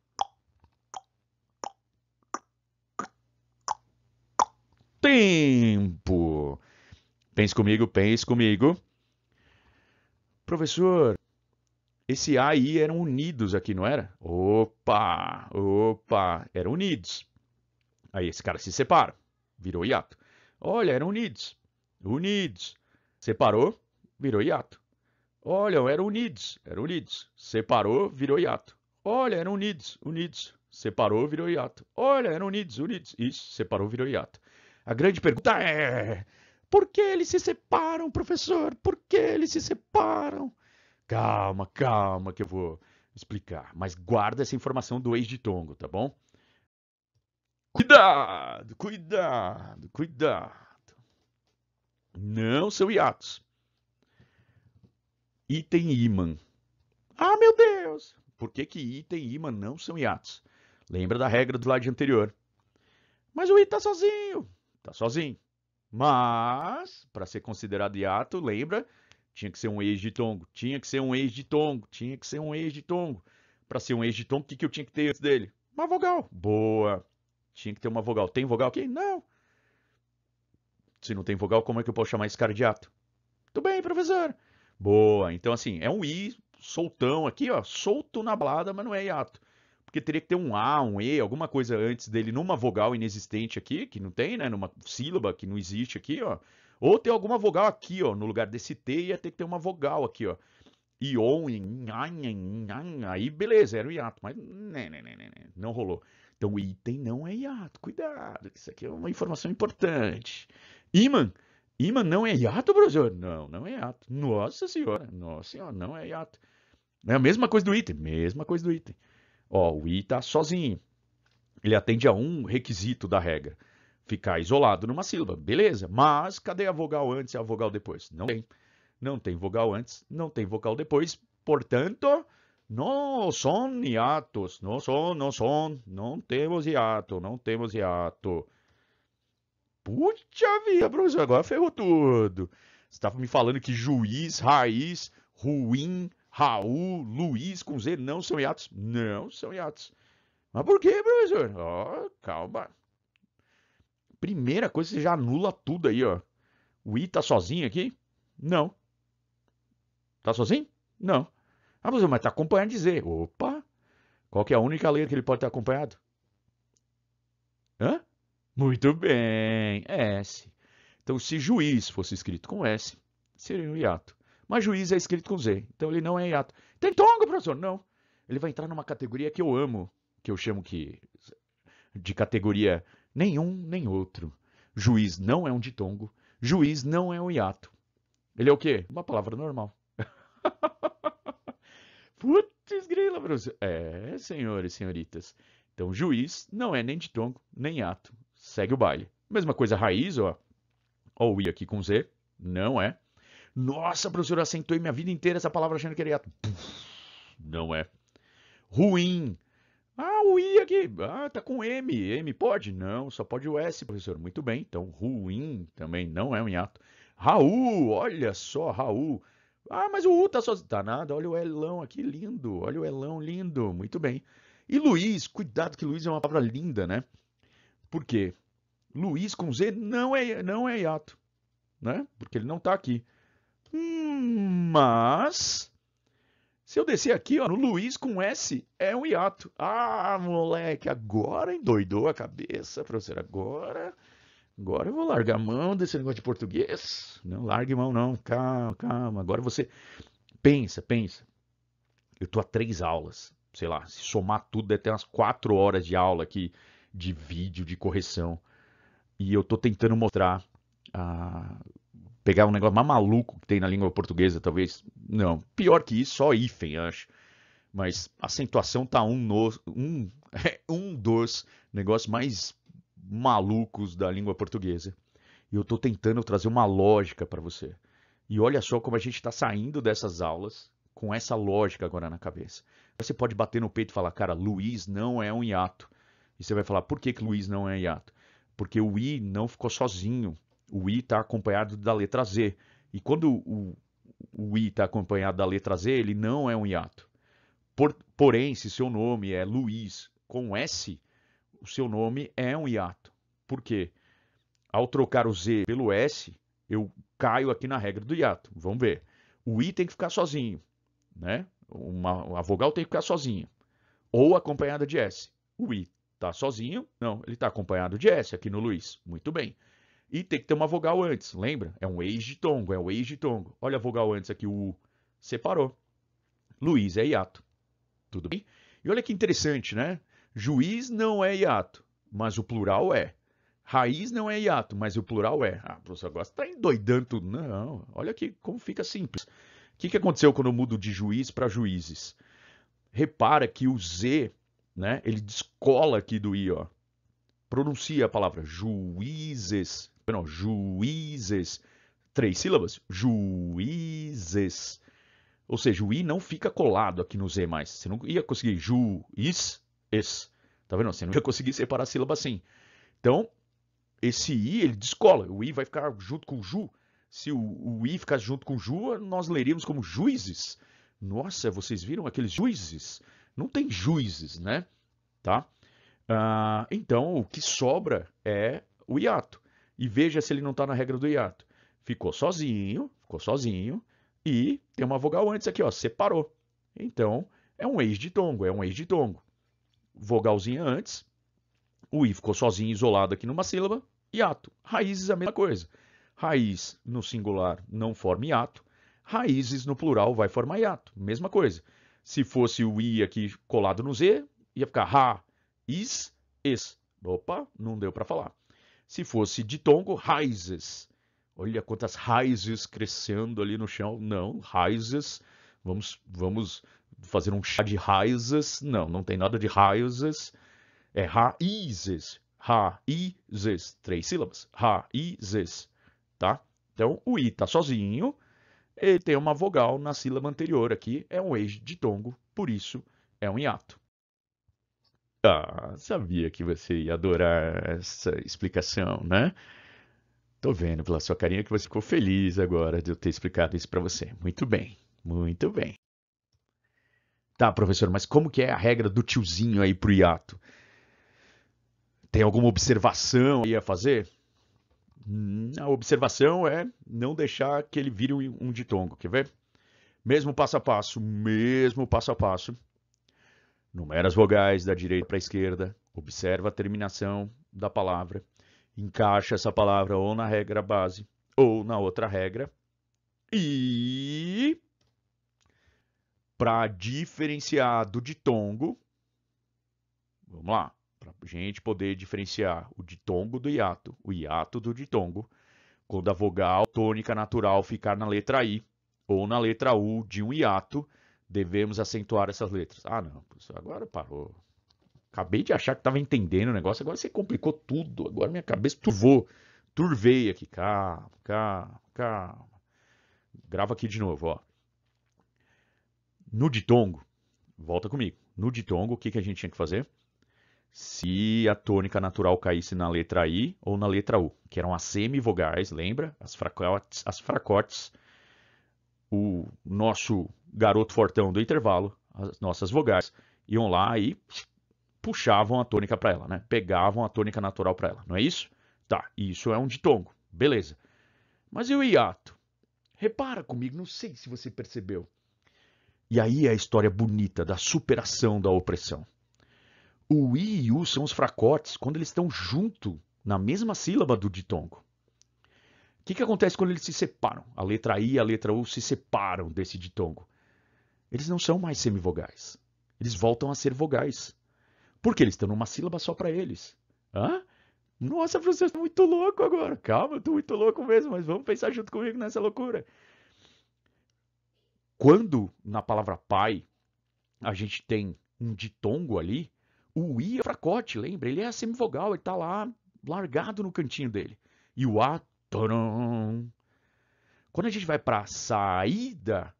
Tempo. Pense comigo, pense comigo. Professor, esse A e I eram unidos aqui, não era? Opa, opa, eram unidos. Aí esse cara se separa, virou hiato. Olha, eram unidos. Unidos. Separou, virou hiato. Olha, eram unidos, eram unidos. Separou, virou hiato. Olha, eram unidos, unidos. Separou, virou hiato. Olha, eram unidos, unidos. Isso, separou, virou hiato. A grande pergunta é: por que eles se separam, professor? Por que eles se separam? Calma, calma, que eu vou explicar. Mas guarda essa informação do ex-ditongo, tá bom? Cuidado, cuidado, cuidado. Não são hiatos. Item e ímã. Ah, meu Deus! Por que item e ímã não são hiatos? Lembra da regra do slide anterior. Mas o I tá sozinho. Tá sozinho. Mas, para ser considerado hiato, lembra? Tinha que ser um ex-ditongo. Tinha que ser um ex-ditongo. Tinha que ser um ex-ditongo. Para ser um ex-ditongo, o que eu tinha que ter antes dele? Uma vogal. Boa. Tinha que ter uma vogal. Tem vogal aqui? Não. Se não tem vogal, como é que eu posso chamar esse cara de hiato? Tudo bem, professor. Boa. Então, assim, é um I soltão aqui, ó. Solto na balada, mas não é hiato. Porque teria que ter um A, um E, alguma coisa antes dele numa vogal inexistente aqui, que não tem, né? Numa sílaba que não existe aqui, ó. Ou ter alguma vogal aqui, ó. No lugar desse T ia ter que ter uma vogal aqui, ó. Ion, aí beleza, era o hiato, mas não rolou. Então o item não é hiato, cuidado, isso aqui é uma informação importante. Ímã, ímã não é hiato, professor? Não, não é hiato. Nossa senhora, não é hiato. É a mesma coisa do item, mesma coisa do item. Ó, o I tá sozinho. Ele atende a um requisito da regra. Ficar isolado numa sílaba, beleza. Mas cadê a vogal antes e a vogal depois? Não tem. Não tem vogal antes, não tem vogal depois. Portanto, não são hiatos. Não temos hiato, não temos hiato. Puxa vida, professor, agora ferrou tudo. Você estava me falando que juiz, raiz, ruim, Raul, Luiz com Z não são hiatos? Não são hiatos. Mas por quê, professor? Ó, calma. Primeira coisa, você já anula tudo aí, ó. O I tá sozinho aqui? Não. Tá sozinho? Não. Ah, professor, mas tá acompanhado de Z. Opa! Qual que é a única letra que ele pode estar acompanhado? Hã? Muito bem, S. Então, se juiz fosse escrito com S, seria um hiato. Mas juiz é escrito com Z, então ele não é hiato. Tem tongo, professor? Não. Ele vai entrar numa categoria que eu amo, que eu chamo de categoria nenhum nem outro. Juiz não é um ditongo, juiz não é um hiato. Ele é o quê? Uma palavra normal. Putz, grila, professor. É, senhores e senhoritas. Então, juiz não é nem ditongo, nem hiato. Segue o baile. Mesma coisa, raiz, ó. Ó o I aqui com Z. Não é. Nossa, professor, eu acentuei minha vida inteira essa palavra achando que era hiato. Não é. Ruim. Ah, o I aqui. Ah, tá com M. M pode? Não, só pode o S, professor. Muito bem. Então, ruim também não é um hiato. Raul, olha só, Raul. Ah, mas o U tá sozinho. Tá nada, olha o Elão aqui, lindo. Olha o Elão, lindo. Muito bem. E Luiz, cuidado que Luiz é uma palavra linda, né? Por quê? Luiz com Z não é hiato, né? Porque ele não tá aqui. Mas se eu descer aqui, ó, no Luiz com S, é um hiato. Ah, moleque, agora endoidou a cabeça, professor. Agora eu vou largar a mão desse negócio de português. Não largue mão, não. Calma, calma. Agora você pensa. Eu tô a 3 aulas. Sei lá, se somar tudo, deve ter umas 4 horas de aula aqui, de vídeo, de correção. E eu tô tentando mostrar, pegar um negócio mais maluco que tem na língua portuguesa, talvez. Não, pior que isso, só hífen, acho. Mas a acentuação tá um dos negócios mais malucos da língua portuguesa. E eu tô tentando trazer uma lógica para você. E olha só como a gente está saindo dessas aulas com essa lógica agora na cabeça. Você pode bater no peito e falar, cara, Luiz não é um hiato. E você vai falar, por que Luiz não é hiato? Porque o I não ficou sozinho. O I está acompanhado da letra Z. E quando o I está acompanhado da letra Z, ele não é um hiato. Porém, se seu nome é Luiz com S, o seu nome é um hiato. Por quê? Ao trocar o Z pelo S, eu caio aqui na regra do hiato. Vamos ver. O I tem que ficar sozinho, né? A vogal tem que ficar sozinha. Ou acompanhada de S. O I está sozinho? Não, ele está acompanhado de S aqui no Luiz. Muito bem. E tem que ter uma vogal antes, lembra? É um ex ditongo, é um ex ditongo. Olha a vogal antes aqui, o U. Separou. Luiz é hiato. Tudo bem? E olha que interessante, né? Juiz não é hiato, mas o plural é. Raiz não é hiato, mas o plural é. Ah, professor, agora você está endoidando tudo. Não, olha aqui como fica simples. O que aconteceu quando eu mudo de juiz para juízes? Repara que o Z, né, ele descola aqui do I, ó. Pronuncia a palavra juízes. Não, juízes. 3 sílabas. Juízes. Ou seja, o I não fica colado aqui no Z mais. Você não ia conseguir juiz, es. Tá vendo? Você não ia conseguir separar a sílaba assim. Então, esse I, ele descola. O I vai ficar junto com o ju. Se o I ficar junto com o ju, nós leríamos como juízes. Nossa, vocês viram aqueles juízes? Não tem juízes, né? Tá? Então, o que sobra é o hiato. E veja se ele não está na regra do hiato. Ficou sozinho e tem uma vogal antes aqui, ó, separou. Então, é um ex ditongo, Vogalzinha antes, o I ficou sozinho, isolado aqui numa sílaba, hiato. Raízes a mesma coisa. Raiz no singular não forma hiato, raízes no plural vai formar hiato, mesma coisa. Se fosse o I aqui colado no Z, ia ficar ra, is, es. Opa, não deu para falar. Se fosse ditongo, raízes. Olha quantas raízes crescendo ali no chão. Não, raízes. Vamos fazer um chá de raízes. Não, não tem nada de raízes. É raízes. Raízes. 3 sílabas. Raízes. Tá? Então, o I está sozinho. Ele tem uma vogal na sílaba anterior aqui. É um ex ditongo. Por isso, é um hiato. Ah, sabia que você ia adorar essa explicação, né? Tô vendo pela sua carinha que você ficou feliz agora de eu ter explicado isso para você. Muito bem, muito bem. Tá, professor, mas como que é a regra do tiozinho aí pro hiato? Tem alguma observação aí a fazer? A observação é não deixar que ele vire um ditongo, quer ver? Mesmo passo a passo, numera as vogais da direita para a esquerda, observa a terminação da palavra, encaixa essa palavra ou na regra base ou na outra regra. E para diferenciar do ditongo, vamos lá, para a gente poder diferenciar o ditongo do hiato, o hiato do ditongo, quando a vogal tônica natural ficar na letra I ou na letra U de um hiato, devemos acentuar essas letras. Ah, não, professor, agora parou. Acabei de achar que estava entendendo o negócio, agora você complicou tudo. Agora minha cabeça turvei aqui. Calma, calma, calma. Grava aqui de novo, ó. No ditongo, volta comigo. No ditongo, o que a gente tinha que fazer? Se a tônica natural caísse na letra I ou na letra U, que eram as semivogais, lembra? As fracotes, o nosso garoto fortão do intervalo, as nossas vogais, iam lá e puxavam a tônica para ela, né? Pegavam a tônica natural para ela, não é isso? Tá, isso é um ditongo, beleza. Mas e o hiato? Repara comigo, não sei se você percebeu. E aí é a história bonita da superação da opressão. O I e o U são os fracotes quando eles estão junto na mesma sílaba do ditongo. O que acontece quando eles se separam? A letra I e a letra U se separam desse ditongo. Eles não são mais semivogais. Eles voltam a ser vogais. Porque eles estão numa sílaba só para eles. Hã? Nossa, professor, você tá muito louco agora. Calma, eu tô muito louco mesmo, mas vamos pensar junto comigo nessa loucura. Quando na palavra pai a gente tem um ditongo ali, o I é fracote, lembra? Ele é semivogal, ele tá lá largado no cantinho dele. E o A, taram. Quando a gente vai para saída,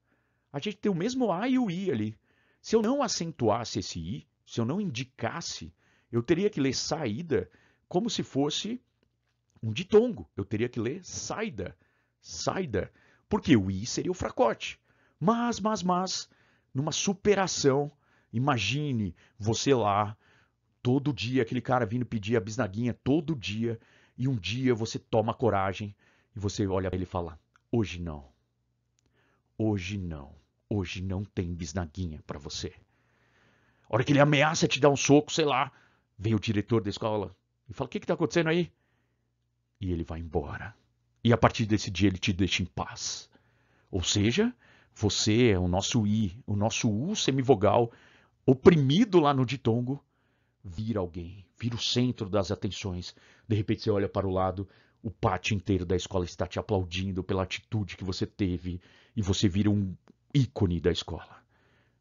a gente tem o mesmo A e o I ali. Se eu não acentuasse esse I, se eu não indicasse, eu teria que ler saída como se fosse um ditongo. Eu teria que ler saída, saída, porque o I seria o fracote. Mas, numa superação, imagine você lá, todo dia, aquele cara vindo pedir a bisnaguinha todo dia, e um dia você toma coragem e você olha para ele e fala: hoje não, hoje não, hoje não tem bisnaguinha para você. A hora que ele ameaça te dar um soco, sei lá, vem o diretor da escola e fala: o que está acontecendo aí? E ele vai embora. E a partir desse dia ele te deixa em paz. Ou seja, você é o nosso I, o nosso U semivogal, oprimido lá no ditongo, vira alguém, vira o centro das atenções. De repente você olha para o lado, o pátio inteiro da escola está te aplaudindo pela atitude que você teve e você vira um ícone da escola.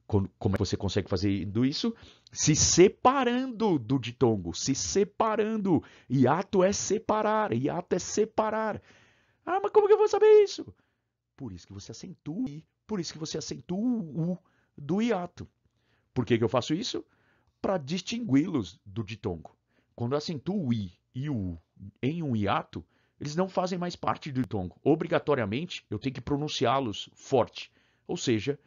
Como é que você consegue fazer isso? Se separando do ditongo, se separando. Hiato é separar, hiato é separar. Ah, mas como que eu vou saber isso? Por isso que você acentua o I, por isso que você acentua o U do hiato. Por que eu faço isso? Para distingui-los do ditongo. Quando eu acentuo o I e o U em um hiato, eles não fazem mais parte do ditongo. Obrigatoriamente, eu tenho que pronunciá-los forte. Ou seja,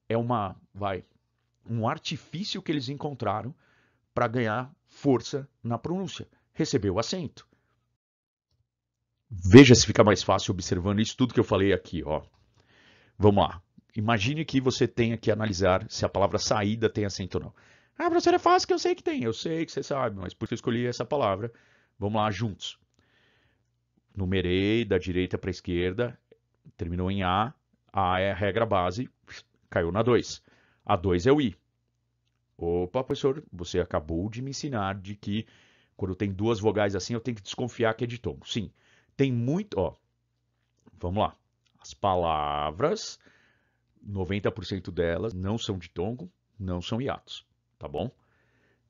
é um artifício que eles encontraram para ganhar força na pronúncia. Recebeu o acento. Veja se fica mais fácil observando isso tudo que eu falei aqui, ó. Vamos lá. Imagine que você tenha que analisar se a palavra saída tem acento ou não. Ah, professor, é fácil que eu sei que tem. Eu sei que você sabe, mas por que eu escolhi essa palavra? Vamos lá, juntos. Numerei da direita para a esquerda, terminou em A. A é a regra base, caiu na 2. A 2 é o I. Opa, professor, você acabou de me ensinar de que quando tem duas vogais assim, eu tenho que desconfiar que é ditongo. Sim, tem muito, ó. Vamos lá. As palavras, 90% delas não são ditongo, não são hiatos, tá bom?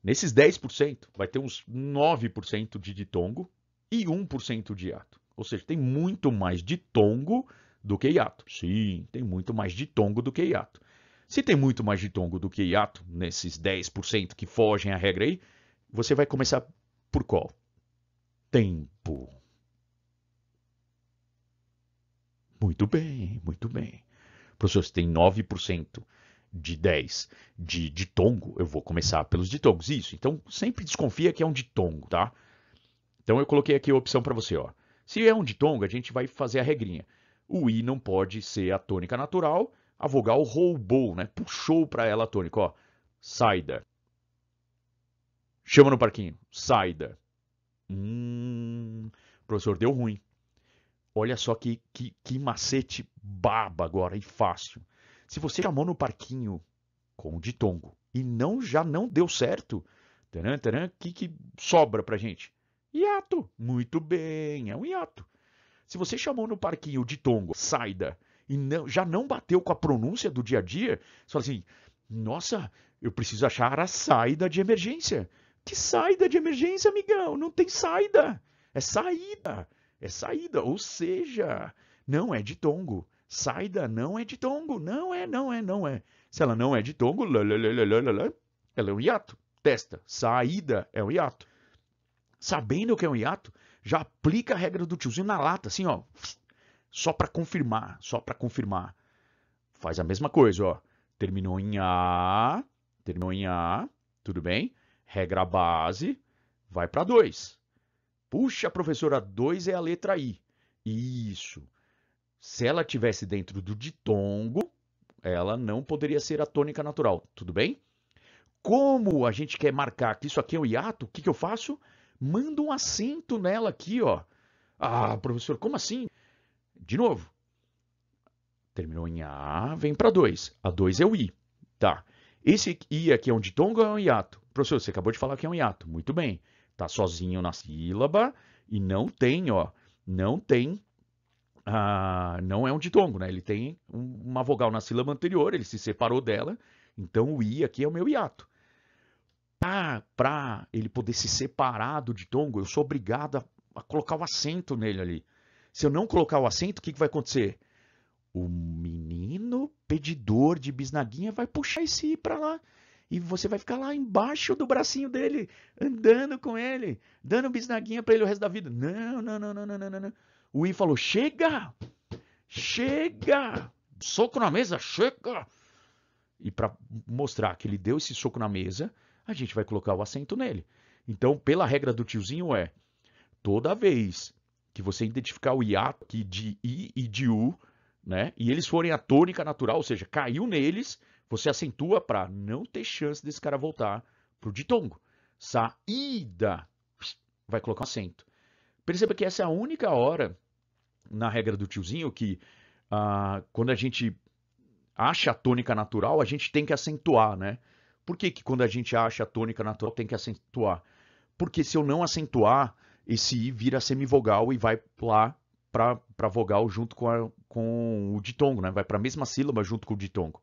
Nesses 10%, vai ter uns 9% de ditongo e 1% de hiato. Ou seja, tem muito mais ditongo do que hiato. Sim, tem muito mais ditongo do que hiato. Se tem muito mais ditongo do que hiato, nesses 10% que fogem à regra aí, você vai começar por qual? Tempo. Muito bem, muito bem. Professor, se tem 9% de 10 de ditongo, eu vou começar pelos ditongos. Isso, então sempre desconfia que é um ditongo, tá? Então eu coloquei aqui a opção para você, ó. Se é um ditongo, a gente vai fazer a regrinha. O I não pode ser a tônica natural, a vogal roubou, né? Puxou para ela a tônica, ó. Saída. Chama no parquinho. Saída. Professor, deu ruim. Olha só que macete baba agora e fácil. Se você chamou no parquinho com o ditongo e já não deu certo, o que sobra pra gente? Hiato. Muito bem, é um hiato. Se você chamou no parquinho o ditongo, saída, e já não bateu com a pronúncia do dia a dia, você fala assim, nossa, eu preciso achar a saída de emergência. Que saída de emergência, amigão? Não tem saída. É saída. É saída. Ou seja, não é ditongo. Saída não é ditongo. Não é, não é, não é. Se ela não é ditongo, ela é um hiato. Testa. Saída é um hiato. Sabendo que é um hiato, já aplica a regra do tiozinho na lata, assim, ó. Só para confirmar, só para confirmar. Faz a mesma coisa, ó. Terminou em A, tudo bem? Regra base, vai para 2. Puxa, professora, 2 é a letra I. Isso. Se ela tivesse dentro do ditongo, ela não poderia ser a tônica natural, tudo bem? Como a gente quer marcar que isso aqui é o hiato, o que eu faço? Mando um acento nela aqui, ó. Ah, professor, como assim? De novo. Terminou em A, vem para 2. A 2 é o I. Tá. Esse I aqui é um ditongo ou é um hiato? Professor, você acabou de falar que é um hiato. Muito bem. Tá sozinho na sílaba e não tem, ó. Não tem. Não é um ditongo, né? Ele tem uma vogal na sílaba anterior, ele se separou dela. Então o I aqui é o meu hiato. Para ele poder se separar do ditongo, eu sou obrigado a colocar o acento nele ali. Se eu não colocar o acento, o que vai acontecer? O menino pedidor de bisnaguinha vai puxar esse I para lá. E você vai ficar lá embaixo do bracinho dele, andando com ele, dando bisnaguinha para ele o resto da vida. Não, não, não, não, não, não, não. O I falou: chega! Chega! Soco na mesa, chega! E para mostrar que ele deu esse soco na mesa, a gente vai colocar o acento nele. Então, pela regra do tiozinho toda vez que você identificar o hiato aqui de I e de U, né, e eles forem a tônica natural, ou seja, caiu neles, você acentua para não ter chance desse cara voltar pro ditongo. Saída, vai colocar um acento. Perceba que essa é a única hora na regra do tiozinho que quando a gente acha a tônica natural, a gente tem que acentuar, né? Por que quando a gente acha a tônica natural tem que acentuar? Porque se eu não acentuar, esse I vira semivogal e vai lá para vogal junto com o ditongo, né? Vai para a mesma sílaba junto com o ditongo.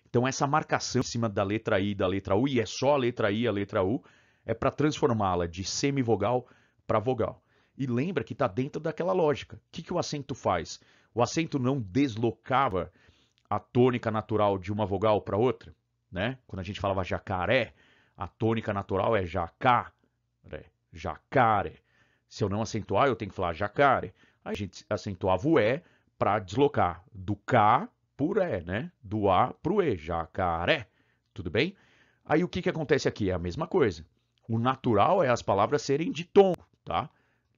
Então essa marcação em cima da letra I e da letra U, e é só a letra I e a letra U, é para transformá-la de semivogal para vogal. E lembra que está dentro daquela lógica. O que o acento faz? O acento não deslocava a tônica natural de uma vogal para outra, né? Quando a gente falava jacaré, a tônica natural é jacá, jacare. Se eu não acentuar, eu tenho que falar jacare. A gente acentuava o E para deslocar do K por E, né? Do A para o E, jacaré. Tudo bem? Aí o que acontece aqui? É a mesma coisa. O natural é as palavras serem de tom, tá?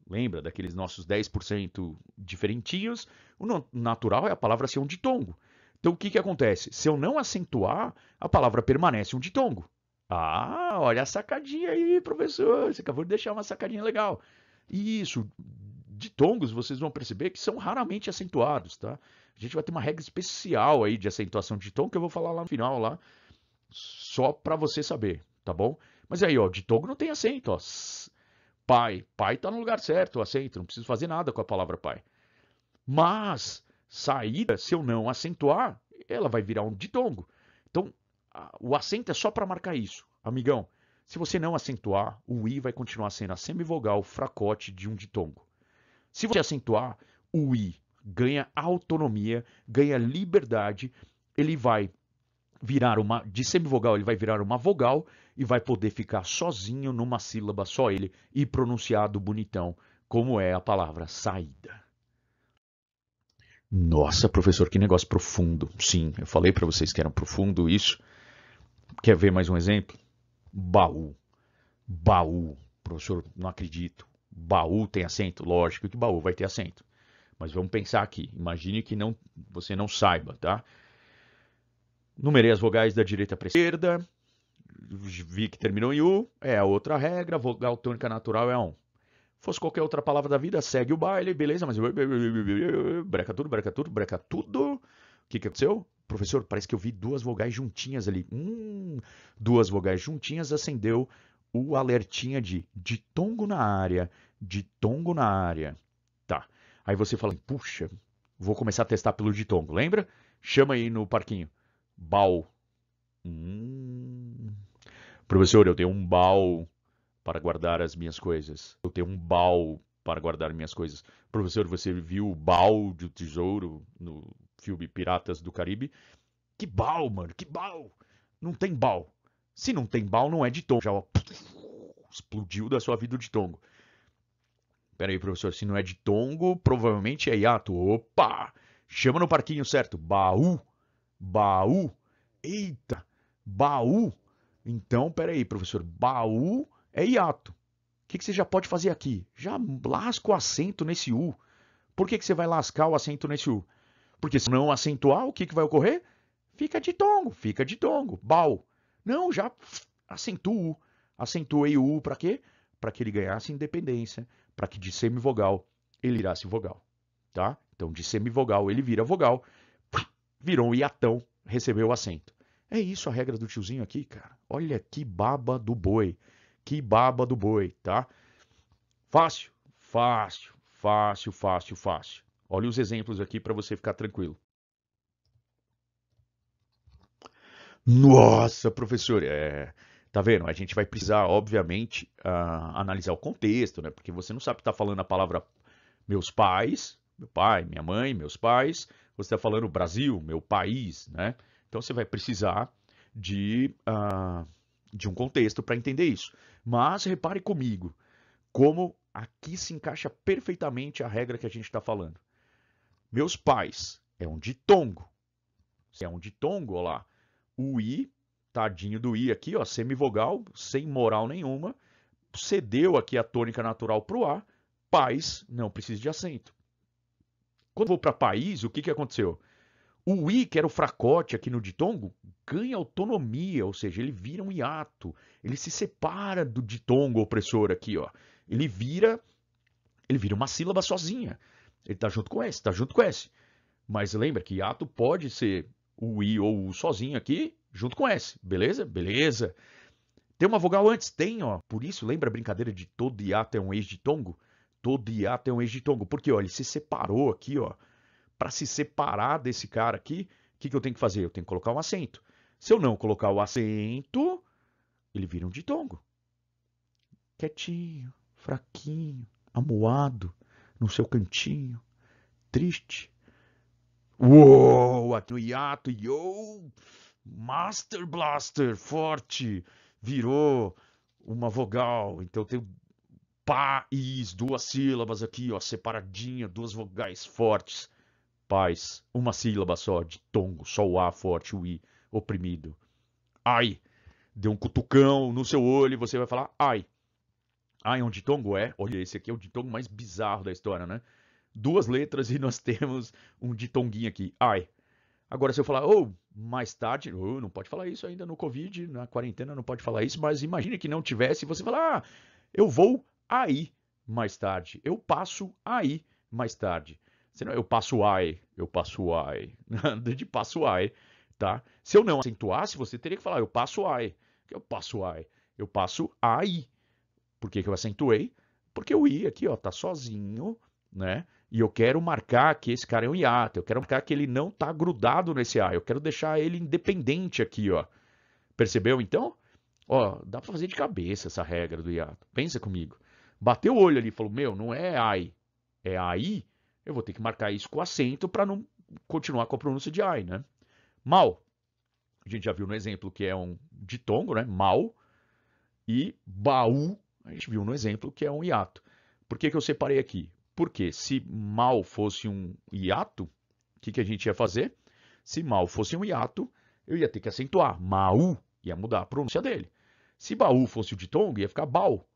Lembra daqueles nossos 10% diferentinhos? O natural é a palavra ser um ditongo. Então o que acontece? Se eu não acentuar, a palavra permanece um ditongo. Ah, olha a sacadinha aí, professor. Você acabou de deixar uma sacadinha legal. Isso, ditongos vocês vão perceber que são raramente acentuados, tá? A gente vai ter uma regra especial aí de acentuação de ditongo que eu vou falar lá no final, lá, só para você saber, tá bom? Mas aí, ó, ditongo não tem acento, ó. Pai, pai tá no lugar certo, o acento, não preciso fazer nada com a palavra pai. Mas saída, se eu não acentuar, ela vai virar um ditongo. Então, o acento é só para marcar isso. Amigão, se você não acentuar, o I vai continuar sendo a semivogal fracote de um ditongo. Se você acentuar, o I ganha autonomia, ganha liberdade, ele vai virar de semivogal, ele vai virar uma vogal e vai poder ficar sozinho numa sílaba, só ele, e pronunciado bonitão, como é a palavra saída. Nossa, professor, que negócio profundo. Sim, eu falei para vocês que era profundo isso. Quer ver mais um exemplo? Baú. Baú. Professor, não acredito. Baú tem acento? Lógico que baú vai ter acento. Mas vamos pensar aqui. Imagine que você não saiba, tá? Numerei as vogais da direita para a esquerda. Vi que terminou em U. É a outra regra. Vogal tônica natural é a 1. Fosse qualquer outra palavra da vida, segue o baile, beleza, mas breca tudo, breca tudo, breca tudo. O que aconteceu? Professor, parece que eu vi duas vogais juntinhas ali. Duas vogais juntinhas, acendeu o alertinha de ditongo na área, ditongo na área. Tá. Aí você fala, puxa, vou começar a testar pelo ditongo, lembra? Chama aí no parquinho. Baú. Professor, eu tenho um baú para guardar as minhas coisas. Eu tenho um baú para guardar minhas coisas. Professor, você viu o baú do tesouro no filme Piratas do Caribe? Que baú, mano, que baú. Não tem baú. Se não tem baú, não é ditongo. Já explodiu da sua vida o ditongo. Pera aí, professor, se não é ditongo, provavelmente é hiato. Opa! Chama no parquinho certo. Baú. Baú. Eita, baú. Então, pera aí, professor. Baú é hiato. O que você já pode fazer aqui? Já lasca o acento nesse U. Por que você vai lascar o acento nesse U? Porque se não acentuar, o que vai ocorrer? Fica de tongo, bal. Não, já acentuo. Acentuei o U para quê? Para que ele ganhasse independência, para que de semivogal ele virasse vogal, tá? Então de semivogal ele vira vogal, virou um hiatão, recebeu o acento. É isso a regra do tiozinho aqui, cara. Olha que baba do boi. Que baba do boi, tá? Fácil, fácil, fácil, fácil, fácil. Olha os exemplos aqui para você ficar tranquilo. Nossa, professor, tá vendo? A gente vai precisar, obviamente, analisar o contexto, né? Porque você não sabe estar falando a palavra meus pais, meu pai, minha mãe, meus pais. Você está falando Brasil, meu país, né? Então você vai precisar de um contexto para entender isso. Mas repare comigo, como aqui se encaixa perfeitamente a regra que a gente está falando. Meus pais é um ditongo. Se é um ditongo, olha lá. O I, tadinho do I aqui, ó, semivogal, sem moral nenhuma, cedeu aqui a tônica natural para o A, pais, não precisa de acento. Quando eu vou para país, o que aconteceu? O I, que era o fracote aqui no ditongo, ganha autonomia, ou seja, ele vira um hiato, ele se separa do ditongo opressor aqui, ó. Ele vira uma sílaba sozinha. Ele está junto com S, está junto com S. Mas lembra que hiato pode ser o I ou o U sozinho aqui, junto com S. Beleza? Beleza. Tem uma vogal antes? Tem, ó. Por isso, lembra a brincadeira de todo hiato é um ex-ditongo? Todo hiato é um ex-ditongo. Porque, ó, ele se separou aqui, ó. Para se separar desse cara aqui, o que eu tenho que fazer? Eu tenho que colocar um acento. Se eu não colocar o acento, ele vira um ditongo. Quietinho, fraquinho, amuado, no seu cantinho, triste. Uou, aqui no hiato, yo, Master Blaster, forte, virou uma vogal. Então tem país, duas sílabas aqui, ó, separadinha, duas vogais fortes. Paz, uma sílaba só, de tongo, só o A forte, o I oprimido. Ai, deu um cutucão no seu olho e você vai falar ai. Ai, é um ditongo? É. Olha, esse aqui é o ditongo mais bizarro da história, né? Duas letras e nós temos um ditonguinho aqui, ai. Agora, se eu falar, mais tarde, não pode falar isso ainda no Covid, na quarentena não pode falar isso, mas imagine que não tivesse, você falar, eu vou aí mais tarde, eu passo aí mais tarde. Senão, eu passo ai, nada de passo ai, tá? Se eu não acentuasse, você teria que falar, eu passo ai, eu passo aí. Por que eu acentuei? Porque o i aqui, ó, tá sozinho, né? E eu quero marcar que esse cara é um hiato, eu quero marcar que ele não está grudado nesse A, eu quero deixar ele independente aqui, ó. Percebeu então? Ó, dá para fazer de cabeça essa regra do hiato. Pensa comigo. Bateu o olho ali e falou: "Meu, não é ai, é aí". Eu vou ter que marcar isso com acento para não continuar com a pronúncia de ai, né? Mal. A gente já viu no exemplo que é um ditongo, né? Mal. E baú, a gente viu no exemplo que é um hiato. Por que eu separei aqui? Porque se mal fosse um hiato, o que a gente ia fazer? Se mal fosse um hiato, eu ia ter que acentuar. Mau ia mudar a pronúncia dele. Se baú fosse o ditongo, ia ficar bau.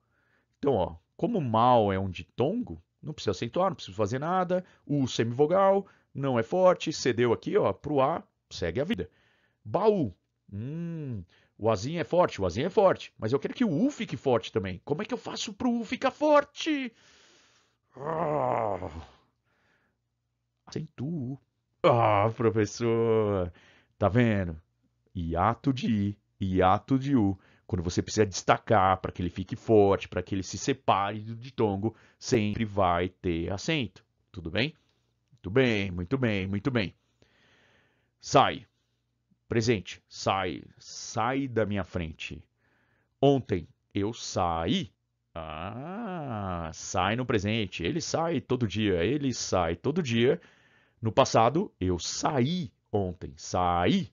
Então, ó, como mal é um ditongo, não precisa acentuar, não precisa fazer nada. O semivogal não é forte, cedeu aqui, ó, pro A, segue a vida. Baú. O Azinho é forte, o Azinho é forte. Mas eu quero que o U fique forte também. Como é que eu faço pro U ficar forte? Acentuo. Professor. Tá vendo? Hiato de I, hiato de U. Quando você precisa destacar para que ele fique forte, para que ele se separe do ditongo, sempre vai ter acento. Tudo bem? Muito bem, muito bem, muito bem. Sai. Presente. Sai. Sai da minha frente. Ontem eu saí. Sai no presente. Ele sai todo dia. Ele sai todo dia. No passado, eu saí ontem. Saí.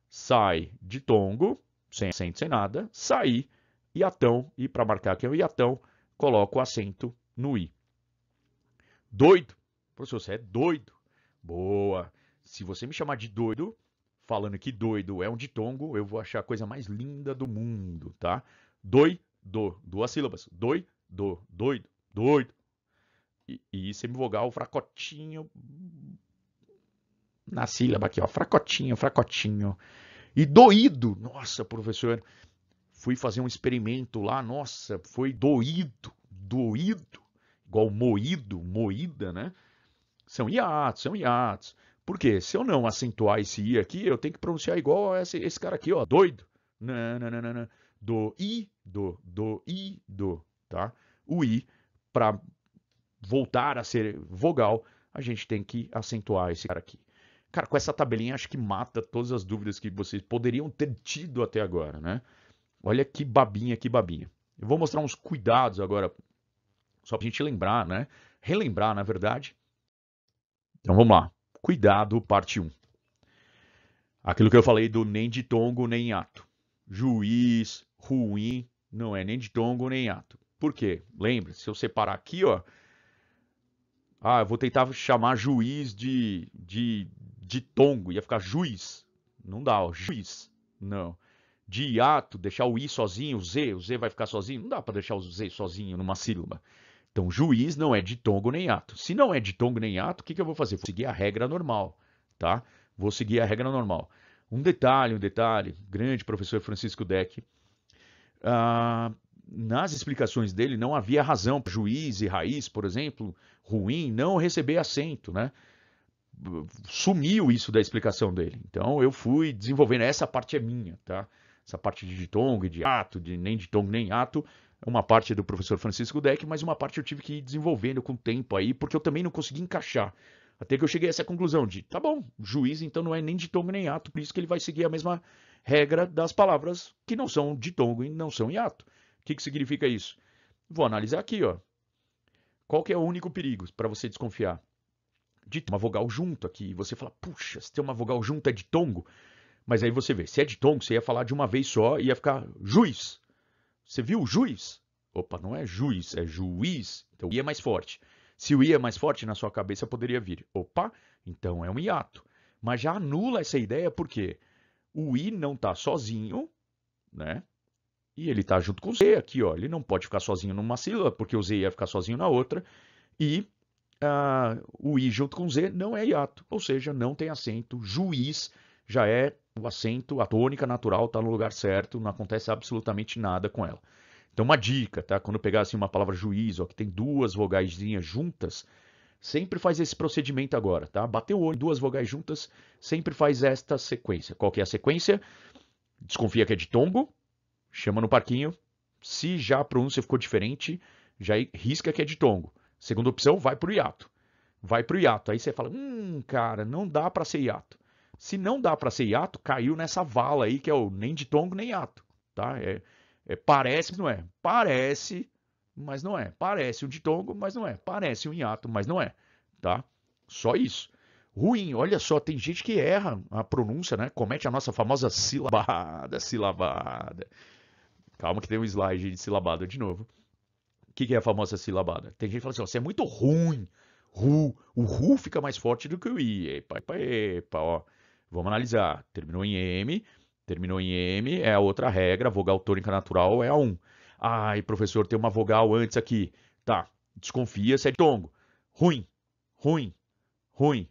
Sai de tongo, sem acento, sem nada. Saí. Iatão. E para marcar que é o iatão, coloco o acento no i. Doido. Professor, você é doido. Boa. Se você me chamar de doido, falando que doido é um ditongo, eu vou achar a coisa mais linda do mundo, tá? Doido, duas sílabas. Doido, doido, doido. E semivogal, fracotinho. na sílaba aqui, ó, fracotinho, fracotinho. E doído, nossa, professor, fui fazer um experimento lá, nossa, foi doído, doído, igual moído, moída, né? São hiatos, são hiatos. Por quê? Se eu não acentuar esse i aqui, eu tenho que pronunciar igual a esse cara aqui, ó, doido. Não, não, não, não, não. Do, i, do, tá? O i, para voltar a ser vogal, a gente tem que acentuar esse cara aqui. Cara, com essa tabelinha acho que mata todas as dúvidas que vocês poderiam ter tido até agora, né? Olha que babinha, que babinha. Eu vou mostrar uns cuidados agora, só pra gente lembrar, né? Relembrar, na verdade. Então vamos lá. Cuidado, parte 1. Aquilo que eu falei do nem ditongo nem hiato. Juiz, ruim, não é nem ditongo nem hiato. Por quê? Lembra, se eu separar aqui, ó. Ah, eu vou tentar chamar juiz de tongo, ia ficar juiz. Não dá, ó, juiz. Não. De hiato, deixar o i sozinho, o z vai ficar sozinho. Não dá para deixar o z sozinho numa sílaba. Então, juiz não é ditongo nem hiato. Se não é ditongo nem hiato, o que eu vou fazer? Vou seguir a regra normal, tá? Vou seguir a regra normal. Um detalhe, grande professor Francisco Deck. Nas explicações dele não havia razão para juiz e raiz, por exemplo, ruim, não receber acento, né? Sumiu isso da explicação dele. Então eu fui desenvolvendo, essa parte é minha, tá? Essa parte de ditongo, de ato, de nem ditongo nem ato, é uma parte do professor Francisco Deck, mas uma parte eu tive que ir desenvolvendo com o tempo aí, porque eu também não consegui encaixar. Até que eu cheguei a essa conclusão de, tá bom, juiz então não é nem ditongo nem ato, por isso que ele vai seguir a mesma regra das palavras que não são ditongo e não são hiato. O que significa isso? Vou analisar aqui, ó. Qual que é o único perigo para você desconfiar? De ter uma vogal junto aqui. E você fala, puxa, se tem uma vogal junto é ditongo. Mas aí você vê, se é ditongo, você ia falar de uma vez só e ia ficar juiz. Você viu o juiz? Opa, não é juiz, é juiz. Então o i é mais forte. Se o i é mais forte, na sua cabeça poderia vir. Opa, então é um hiato. Mas já anula essa ideia porque o i não está sozinho, né? E ele está junto com o z aqui, ó. Ele não pode ficar sozinho numa sílaba, porque o z ia ficar sozinho na outra. E o i junto com z não é hiato, ou seja, não tem acento. Juiz já é o acento, a tônica natural está no lugar certo, não acontece absolutamente nada com ela. Então, uma dica, tá? Quando pegar assim uma palavra juiz, ó, que tem duas vogaizinhas juntas, sempre faz esse procedimento agora, tá? Bateu o olho, duas vogais juntas, sempre faz esta sequência. Qual que é a sequência? Desconfia que é ditongo, chama no parquinho. Se já a pronúncia ficou diferente, já risca que é ditongo. Segunda opção, vai para o hiato. Vai para o hiato. Aí você fala, cara, não dá para ser hiato. Se não dá para ser hiato, caiu nessa vala aí que é o nem ditongo nem hiato. Tá? Parece, mas não é. Parece, mas não é. Parece um ditongo, mas não é. Parece um hiato, mas não é. Tá? Só isso. Ruim, olha só, tem gente que erra a pronúncia, né? Comete a nossa famosa silabada, silabada. Calma que tem um slide de silabada de novo. O que é a famosa silabada? Tem gente que fala assim, ó, você é muito ruim. O ru fica mais forte do que o i. Epa, epa, epa, ó. Vamos analisar. Terminou em M, é a outra regra, a vogal tônica natural é a 1. Ai, professor, tem uma vogal antes aqui. Tá, desconfia se é ditongo. Ruim, ruim, ruim.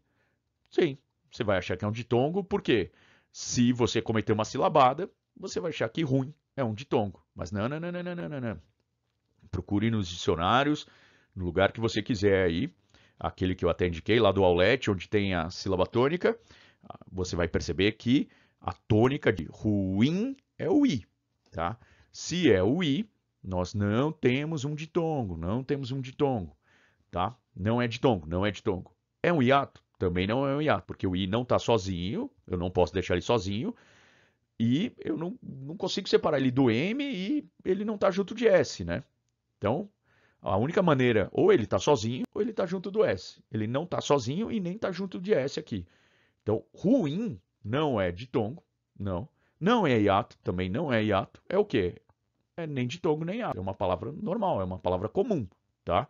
Sim, você vai achar que é um ditongo, porque se você cometer uma silabada, você vai achar que ruim é um ditongo. Mas não, não, não, não, não, não, não. Procure nos dicionários, no lugar que você quiser aí, aquele que eu até indiquei, lá do Aulete, onde tem a sílaba tônica, você vai perceber que a tônica de ruim é o i, tá? Se é o i, nós não temos um ditongo, não temos um ditongo, tá? Não é ditongo, não é ditongo. É um hiato? Também não é um hiato, porque o i não está sozinho, eu não posso deixar ele sozinho, e eu não consigo separar ele do M e ele não está junto de S, né? Então, a única maneira, ou ele está sozinho, ou ele está junto do S. Ele não está sozinho e nem está junto de S aqui. Então, ruim não é ditongo, não. Não é hiato, também não é hiato. É o quê? É nem ditongo nem hiato. É uma palavra normal, é uma palavra comum, tá?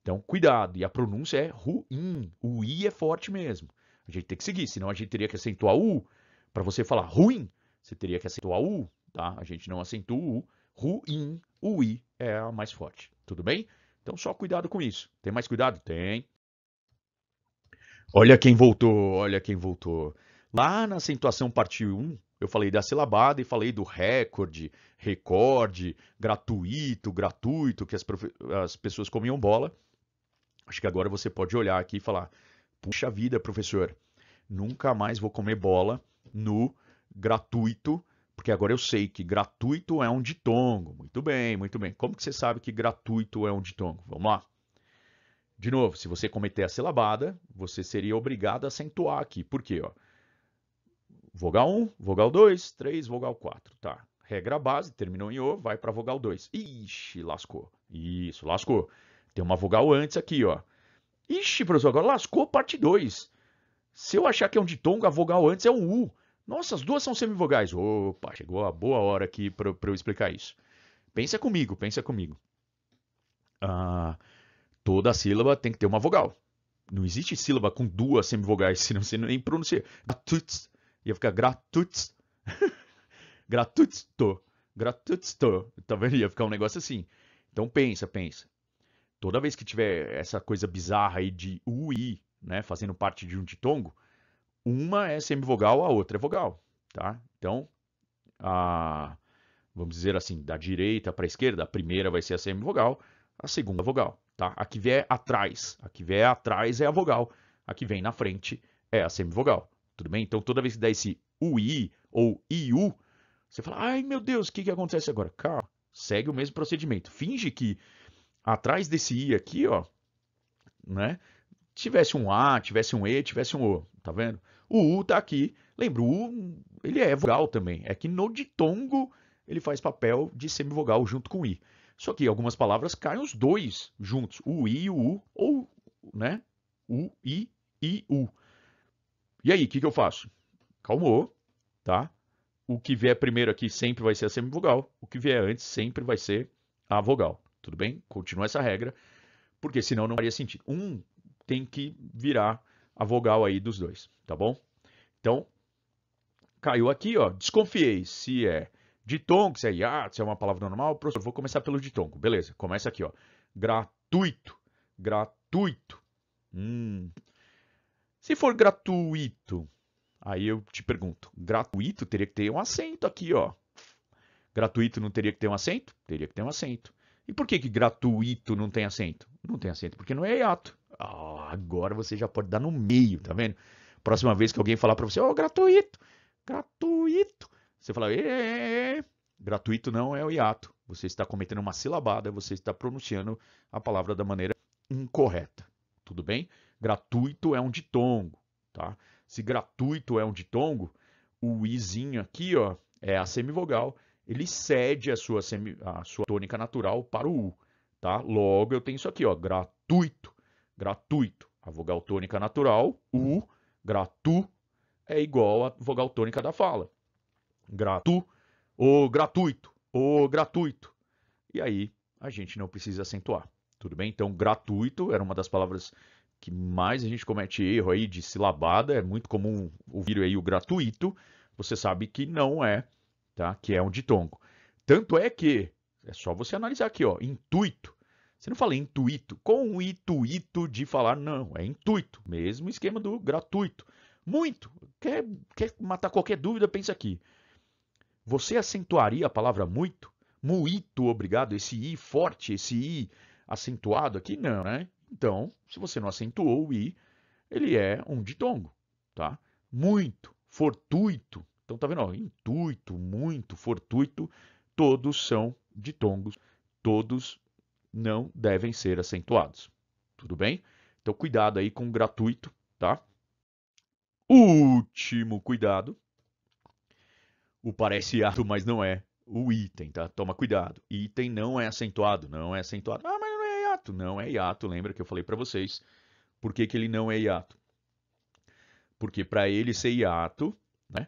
Então, cuidado. E a pronúncia é ruim. O I é forte mesmo. A gente tem que seguir, senão a gente teria que acentuar o U. Para você falar ruim, você teria que acentuar o U, tá? A gente não acentua o U. Ruim, o I é a mais forte. Tudo bem? Então, só cuidado com isso. Tem mais cuidado? Tem. Olha quem voltou, olha quem voltou. Lá na acentuação parte 1, eu falei da silabada e falei do recorde, recorde, gratuito, gratuito, que as pessoas comiam bola. Acho que agora você pode olhar aqui e falar: puxa vida, professor, nunca mais vou comer bola no gratuito, porque agora eu sei que gratuito é um ditongo. Muito bem, muito bem. Como que você sabe que gratuito é um ditongo? Vamos lá. De novo, se você cometer a silabada, você seria obrigado a acentuar aqui. Por quê? Ó? Vogal 1, vogal 2, 3, vogal 4. Tá. Regra base, terminou em O, vai para vogal 2. Ixi, lascou. Isso, lascou. Tem uma vogal antes aqui, ó. Ixi, professor, agora lascou parte 2. Se eu achar que é um ditongo, a vogal antes é um U. Nossa, as duas são semivogais. Opa, chegou a boa hora aqui para eu explicar isso. Pensa comigo, pensa comigo. Ah, toda sílaba tem que ter uma vogal. Não existe sílaba com duas semivogais, senão você nem pronuncia. Gratuits. Ia ficar gratuits. Gratuitsto. Gratuitsto. Tá vendo? Ia ficar um negócio assim. Então pensa, pensa. Toda vez que tiver essa coisa bizarra aí de U e I, né, fazendo parte de um ditongo, uma é semivogal, a outra é vogal, tá? Então, vamos dizer assim, da direita para a esquerda, a primeira vai ser a semivogal, a segunda vogal, tá? A que vier atrás é a vogal, a que vem na frente é a semivogal, tudo bem? Então, toda vez que dá esse UI ou IU, você fala, ai meu Deus, o que acontece agora? Calma, segue o mesmo procedimento. Finge que atrás desse I aqui, ó, né? Tivesse um A, tivesse um E, tivesse um O, tá vendo? O U tá aqui. Lembra, o U, ele é vogal também. É que no ditongo ele faz papel de semivogal junto com o I. Só que em algumas palavras caem os dois juntos, o I e o U, ou, né? U, I e U. E aí, o que eu faço? Calmou, tá? O que vier primeiro aqui sempre vai ser a semivogal, o que vier antes sempre vai ser a vogal. Tudo bem? Continua essa regra, porque senão não faria sentido. Um tem que virar a vogal aí dos dois, tá bom? Então, caiu aqui, ó, desconfiei se é ditongo, se é hiato, se é uma palavra normal. Professor, vou começar pelo ditongo. Beleza, começa aqui, ó. Gratuito, gratuito. Se for gratuito, aí eu te pergunto, gratuito teria que ter um acento aqui, ó. Gratuito não teria que ter um acento? Teria que ter um acento. E por que gratuito não tem acento? Não tem acento porque não é hiato. Agora você já pode dar no meio, tá vendo? Próxima vez que alguém falar para você, ó, gratuito, gratuito, você fala, gratuito não é o hiato. Você está cometendo uma silabada, você está pronunciando a palavra da maneira incorreta. Tudo bem? Gratuito é um ditongo, tá? Se gratuito é um ditongo, o izinho aqui, ó, é a semivogal, ele cede a sua tônica natural para o U, tá? Logo eu tenho isso aqui, ó, gratuito, gratuito. A vogal tônica natural, U, gratu, é igual à vogal tônica da fala. Gratu, o gratuito, o gratuito. E aí a gente não precisa acentuar, tudo bem? Então, gratuito era uma das palavras que mais a gente comete erro aí de silabada, é muito comum ouvir aí o gratuito, você sabe que não é, tá? Que é um ditongo. Tanto é que, é só você analisar aqui, ó, intuito. Você não fala intuito, com o intuito de falar, não, é intuito, mesmo esquema do gratuito. Muito, quer matar qualquer dúvida, pensa aqui. Você acentuaria a palavra muito? Muito, obrigado, esse i forte, esse i acentuado aqui, não, né? Então, se você não acentuou o i, ele é um ditongo, tá? Muito, fortuito. Então, tá vendo? Ó, intuito, muito, fortuito, todos são ditongos, todos não devem ser acentuados. Tudo bem? Então, cuidado aí com o gratuito, tá? Último cuidado. O parece hiato, mas não é. O item, tá? Toma cuidado. Item não é acentuado, não é acentuado. Ah, mas não é hiato. Não é hiato, lembra que eu falei para vocês. Por que que ele não é hiato? Porque para ele ser hiato, né,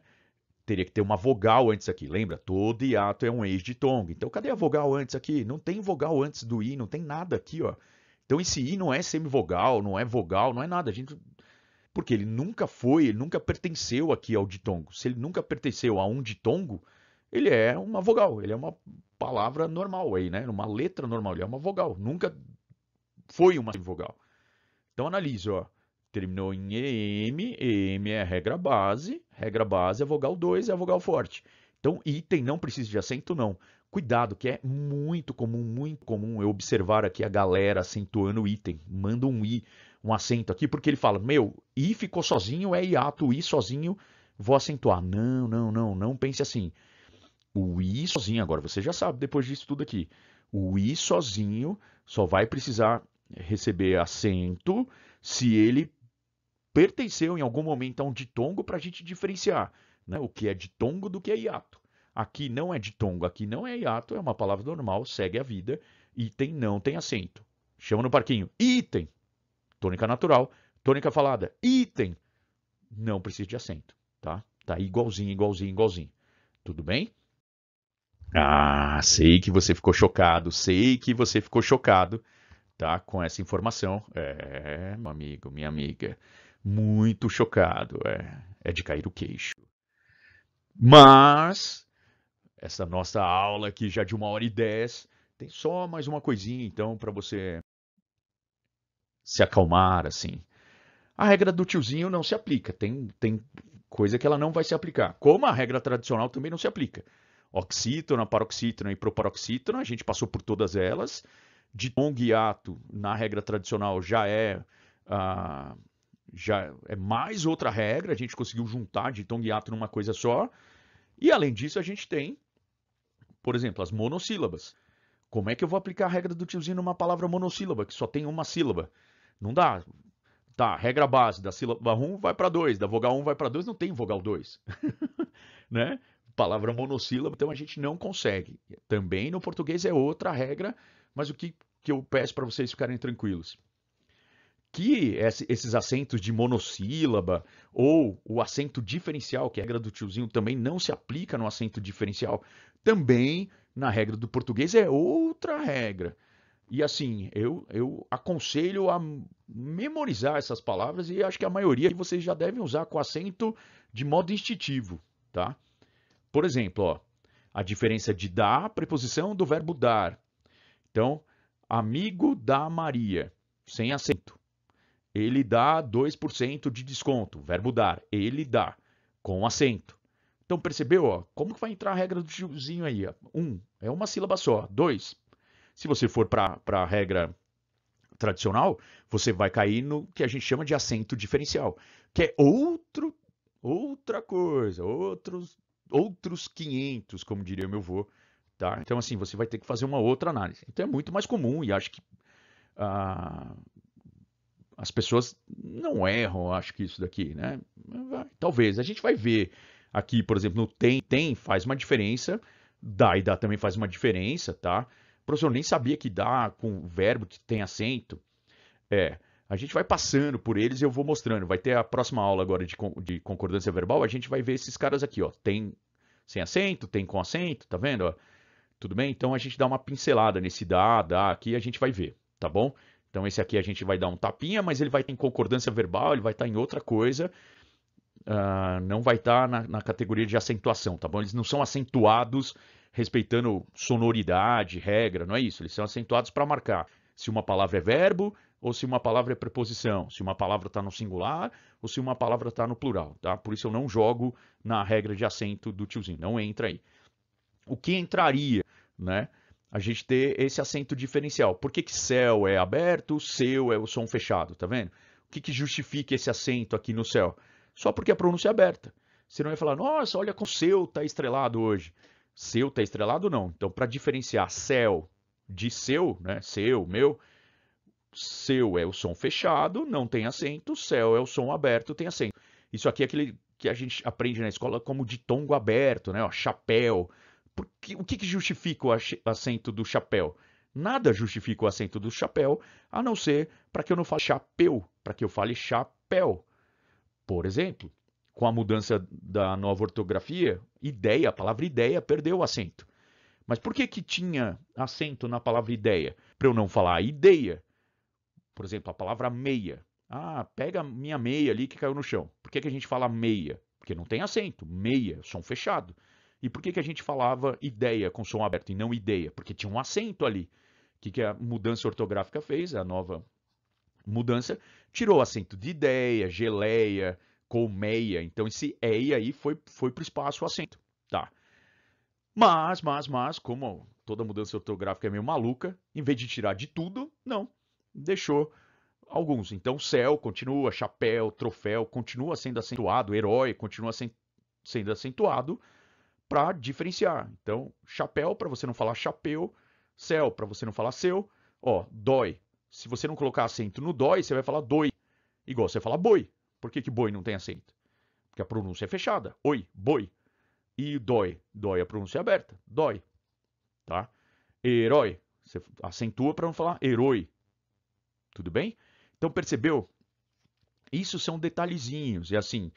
teria que ter uma vogal antes aqui. Lembra? Todo hiato é um ex-ditongo. Então, cadê a vogal antes aqui? Não tem vogal antes do i, não tem nada aqui, ó. Então, esse i não é semivogal, não é vogal, não é nada. Porque ele nunca pertenceu aqui ao ditongo. Se ele nunca pertenceu a um ditongo, ele é uma vogal, ele é uma palavra normal aí, né? Uma letra normal, ele é uma vogal, nunca foi uma vogal. Então analise, ó. Terminou em EM, EM é regra base é vogal 2, é a vogal forte. Então, item não precisa de acento, não. Cuidado, que é muito comum eu observar aqui a galera acentuando o item. Manda um I, um acento aqui, porque ele fala, meu, I ficou sozinho, é hiato, I sozinho, vou acentuar. Não, não, não, não pense assim. O I sozinho, agora você já sabe depois disso tudo aqui. O I sozinho só vai precisar receber acento se ele pertenceu em algum momento a um ditongo para a gente diferenciar, né, o que é ditongo do que é hiato. Aqui não é ditongo, aqui não é hiato, é uma palavra normal, segue a vida. Item não tem acento. Chama no parquinho, item, tônica natural, tônica falada, item, não precisa de acento, tá? Tá igualzinho, igualzinho, igualzinho. Tudo bem? Ah, sei que você ficou chocado, sei que você ficou chocado, tá? Com essa informação. É, meu amigo, minha amiga, muito chocado. É de cair o queixo. Mas, essa nossa aula aqui já de 1h10, tem só mais uma coisinha, então, para você se acalmar, assim. A regra do tiozinho não se aplica, tem coisa que ela não vai se aplicar. Como a regra tradicional também não se aplica. Oxítona, paroxítona e proparoxítona, a gente passou por todas elas. Ditongo e hiato, na regra tradicional, ah, já é mais outra regra, a gente conseguiu juntar ditongo e hiato numa coisa só. E além disso, a gente tem, por exemplo, as monossílabas. Como é que eu vou aplicar a regra do tiozinho numa palavra monossílaba, que só tem uma sílaba? Não dá. Tá, regra base, da sílaba 1 vai para 2, da vogal 1 vai para 2, não tem vogal 2. Né? Palavra monossílaba, então a gente não consegue. Também no português é outra regra, mas o que eu peço para vocês ficarem tranquilos? Que esses acentos de monossílaba ou o acento diferencial, que é a regra do tiozinho também não se aplica no acento diferencial, também na regra do português é outra regra. E assim, eu aconselho a memorizar essas palavras e acho que a maioria de vocês já devem usar com acento de modo instintivo, tá? Por exemplo, ó, a diferença de dar, preposição do verbo dar. Então, amigo da Maria, sem acento. Ele dá 2% de desconto, verbo dar. Ele dá, com acento. Então, percebeu? Ó, como que vai entrar a regra do tiozinho aí? É uma sílaba só. 2. Se você for para a regra tradicional, você vai cair no que a gente chama de acento diferencial, que é outra coisa, outros 500, como diria meu avô. Tá? Então, assim, você vai ter que fazer uma outra análise. Então, é muito mais comum e acho que ah, as pessoas não erram, acho que isso daqui, né? Talvez. A gente vai ver aqui, por exemplo, no tem faz uma diferença, dá e dá também faz uma diferença, tá? Professor, eu nem sabia que dá com verbo que tem acento. A gente vai passando por eles e eu vou mostrando. Vai ter a próxima aula agora de concordância verbal, a gente vai ver esses caras aqui, ó. Tem sem acento, tem com acento, tá vendo? Ó? Tudo bem? Então a gente dá uma pincelada nesse dá, aqui a gente vai ver, tá bom? Então esse aqui a gente vai dar um tapinha, mas ele vai estar em concordância verbal, ele vai estar em outra coisa, não vai estar na categoria de acentuação, tá bom? Eles não são acentuados respeitando sonoridade, regra, não é isso. Eles são acentuados para marcar se uma palavra é verbo ou se uma palavra é preposição, se uma palavra está no singular ou se uma palavra está no plural, tá? Por isso eu não jogo na regra de acento do tiozinho, não entra aí. O que entraria, né? A gente ter esse acento diferencial. Por que céu é aberto, seu é o som fechado, tá vendo? O que justifica esse acento aqui no céu? Só porque a pronúncia é aberta. Você não vai falar, nossa, olha como seu tá estrelado hoje. Seu tá estrelado não. Então, para diferenciar céu de seu, né? Seu, meu, seu é o som fechado, não tem acento, céu é o som aberto, tem acento. Isso aqui é aquele que a gente aprende na escola como ditongo aberto, né? Ó, chapéu. O que justifica o acento do chapéu? Nada justifica o acento do chapéu, a não ser para que eu não fale chapéu, para que eu fale chapéu. Por exemplo, com a mudança da nova ortografia, ideia, a palavra ideia perdeu o acento. Mas por que tinha acento na palavra ideia? Para eu não falar ideia. Por exemplo, a palavra meia. Ah, pega minha meia ali que caiu no chão. Por que a gente fala meia? Porque não tem acento. Meia, som fechado. E por que a gente falava ideia com som aberto e não ideia? Porque tinha um acento ali. O que a mudança ortográfica fez? A nova Mudança tirou acento de ideia, geleia, colmeia. Então esse EI aí foi para o espaço o acento, tá? Mas, como toda mudança ortográfica é meio maluca, em vez de tirar de tudo, não, deixou alguns. Então céu continua, chapéu, troféu continua sendo acentuado, herói continua sendo acentuado para diferenciar. Então chapéu para você não falar chapéu, céu para você não falar seu, ó, dói. Se você não colocar acento no dói, você vai falar doi, igual você fala boi. Por que boi não tem acento? Porque a pronúncia é fechada. Oi, boi. E dói, dói a pronúncia é aberta, dói, tá? Herói, você acentua para não falar herói, tudo bem? Então percebeu? Isso são detalhezinhos, e assim,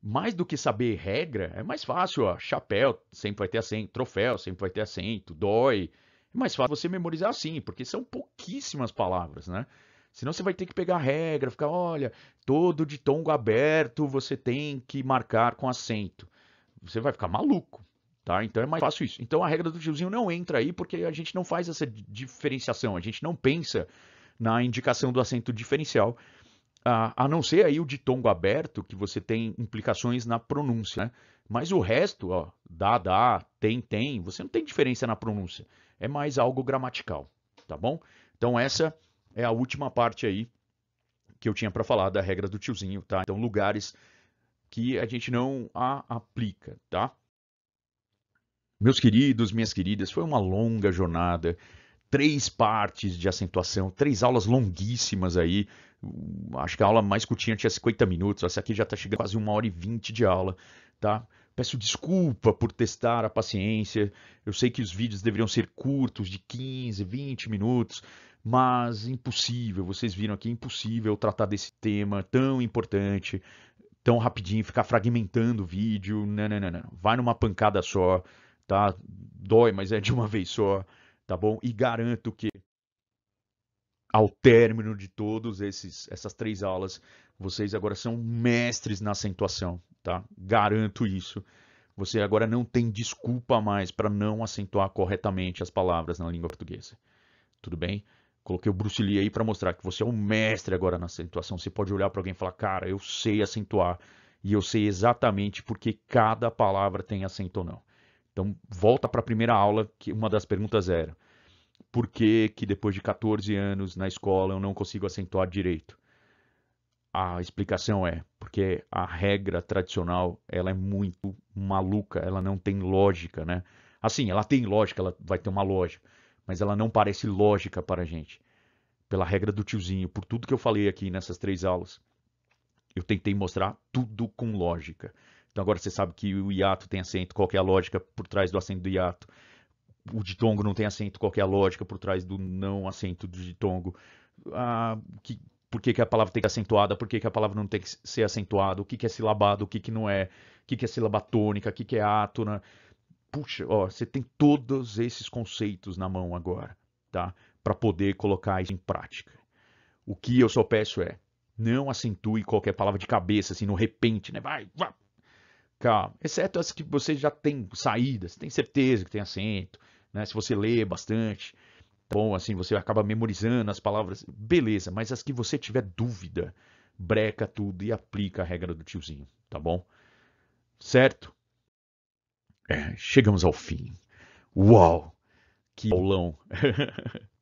mais do que saber regra, é mais fácil, ó, chapéu sempre vai ter acento, troféu sempre vai ter acento, dói, é mais fácil você memorizar assim, porque são pouquíssimas palavras, né? Senão você vai ter que pegar a regra, ficar, olha, todo ditongo aberto você tem que marcar com acento. Você vai ficar maluco, tá? Então é mais fácil isso. Então a regra do tiozinho não entra aí porque a gente não faz essa diferenciação, a gente não pensa na indicação do acento diferencial, a não ser aí o ditongo aberto, que você tem implicações na pronúncia, né? Mas o resto, ó, dá, tem, você não tem diferença na pronúncia. É mais algo gramatical, tá bom? Então essa é a última parte aí que eu tinha para falar da regra do tiozinho, tá? Então lugares que a gente não a aplica, tá? Meus queridos, minhas queridas, foi uma longa jornada, 3 partes de acentuação, 3 aulas longuíssimas aí. Acho que a aula mais curtinha tinha 50 minutos, essa aqui já está chegando quase 1h20 de aula, tá? Peço desculpa por testar a paciência. Eu sei que os vídeos deveriam ser curtos, de 15, 20 minutos, mas impossível, vocês viram aqui, impossível tratar desse tema tão importante, tão rapidinho, ficar fragmentando o vídeo. Não, não, não, não. Vai numa pancada só, tá? Dói, mas é de uma vez só, tá bom? E garanto que ao término de todos essas 3 aulas, vocês agora são mestres na acentuação, tá? Garanto isso. Você agora não tem desculpa mais para não acentuar corretamente as palavras na língua portuguesa. Tudo bem? Coloquei o Bruce Lee aí para mostrar que você é um mestre agora na acentuação. Você pode olhar para alguém e falar, cara, eu sei acentuar e eu sei exatamente porque cada palavra tem acento ou não. Então, volta para a primeira aula, que uma das perguntas era: por que que depois de 14 anos na escola eu não consigo acentuar direito? A explicação é porque a regra tradicional ela é muito maluca, ela não tem lógica, né? Assim, ela tem lógica, ela vai ter uma lógica, mas ela não parece lógica para a gente. Pela regra do tiozinho, por tudo que eu falei aqui nessas 3 aulas, eu tentei mostrar tudo com lógica. Então agora você sabe que o hiato tem acento, qual que é a lógica por trás do acento do hiato. O ditongo não tem acento, qual que é a lógica por trás do não acento do ditongo. Por que a palavra tem que ser acentuada, por que a palavra não tem que ser acentuada, o que é silabado, o que não é, o que é sílaba tônica, o que é átona. Puxa, ó, você tem todos esses conceitos na mão agora, tá? Para poder colocar isso em prática. O que eu só peço é, não acentue qualquer palavra de cabeça, assim, no repente, né? Vai. Calma. Exceto as que você já tem saídas, tem certeza que tem acento, né? Se você lê bastante, tá bom, assim, você acaba memorizando as palavras, beleza, mas as que você tiver dúvida, breca tudo e aplica a regra do tiozinho, tá bom? Certo? Chegamos ao fim. Uau! Que aulão!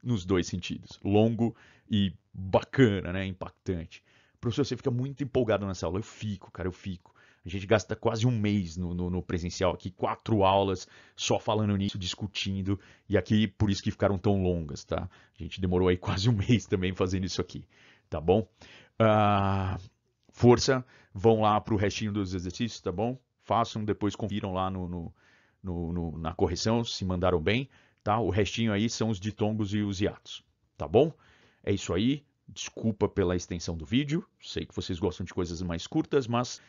Nos 2 sentidos. Longo e bacana, né? Impactante. Professor, você fica muito empolgado nessa aula. Eu fico, cara, eu fico. A gente gasta quase um mês no presencial aqui, 4 aulas só falando nisso, discutindo. E aqui, por isso que ficaram tão longas, tá? A gente demorou aí quase um mês também fazendo isso aqui, tá bom? Força, vão lá pro restinho dos exercícios, tá bom? Façam, depois confiram lá na correção, se mandaram bem, tá? O restinho aí são os ditongos e os hiatos, tá bom? É isso aí. Desculpa pela extensão do vídeo. Sei que vocês gostam de coisas mais curtas, mas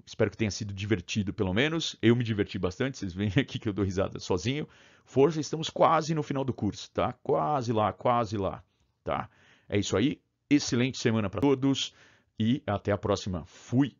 espero que tenha sido divertido pelo menos. Eu me diverti bastante, vocês veem aqui que eu dou risada sozinho. Força, estamos quase no final do curso, tá? Quase lá, tá? É isso aí. Excelente semana para todos e até a próxima. Fui!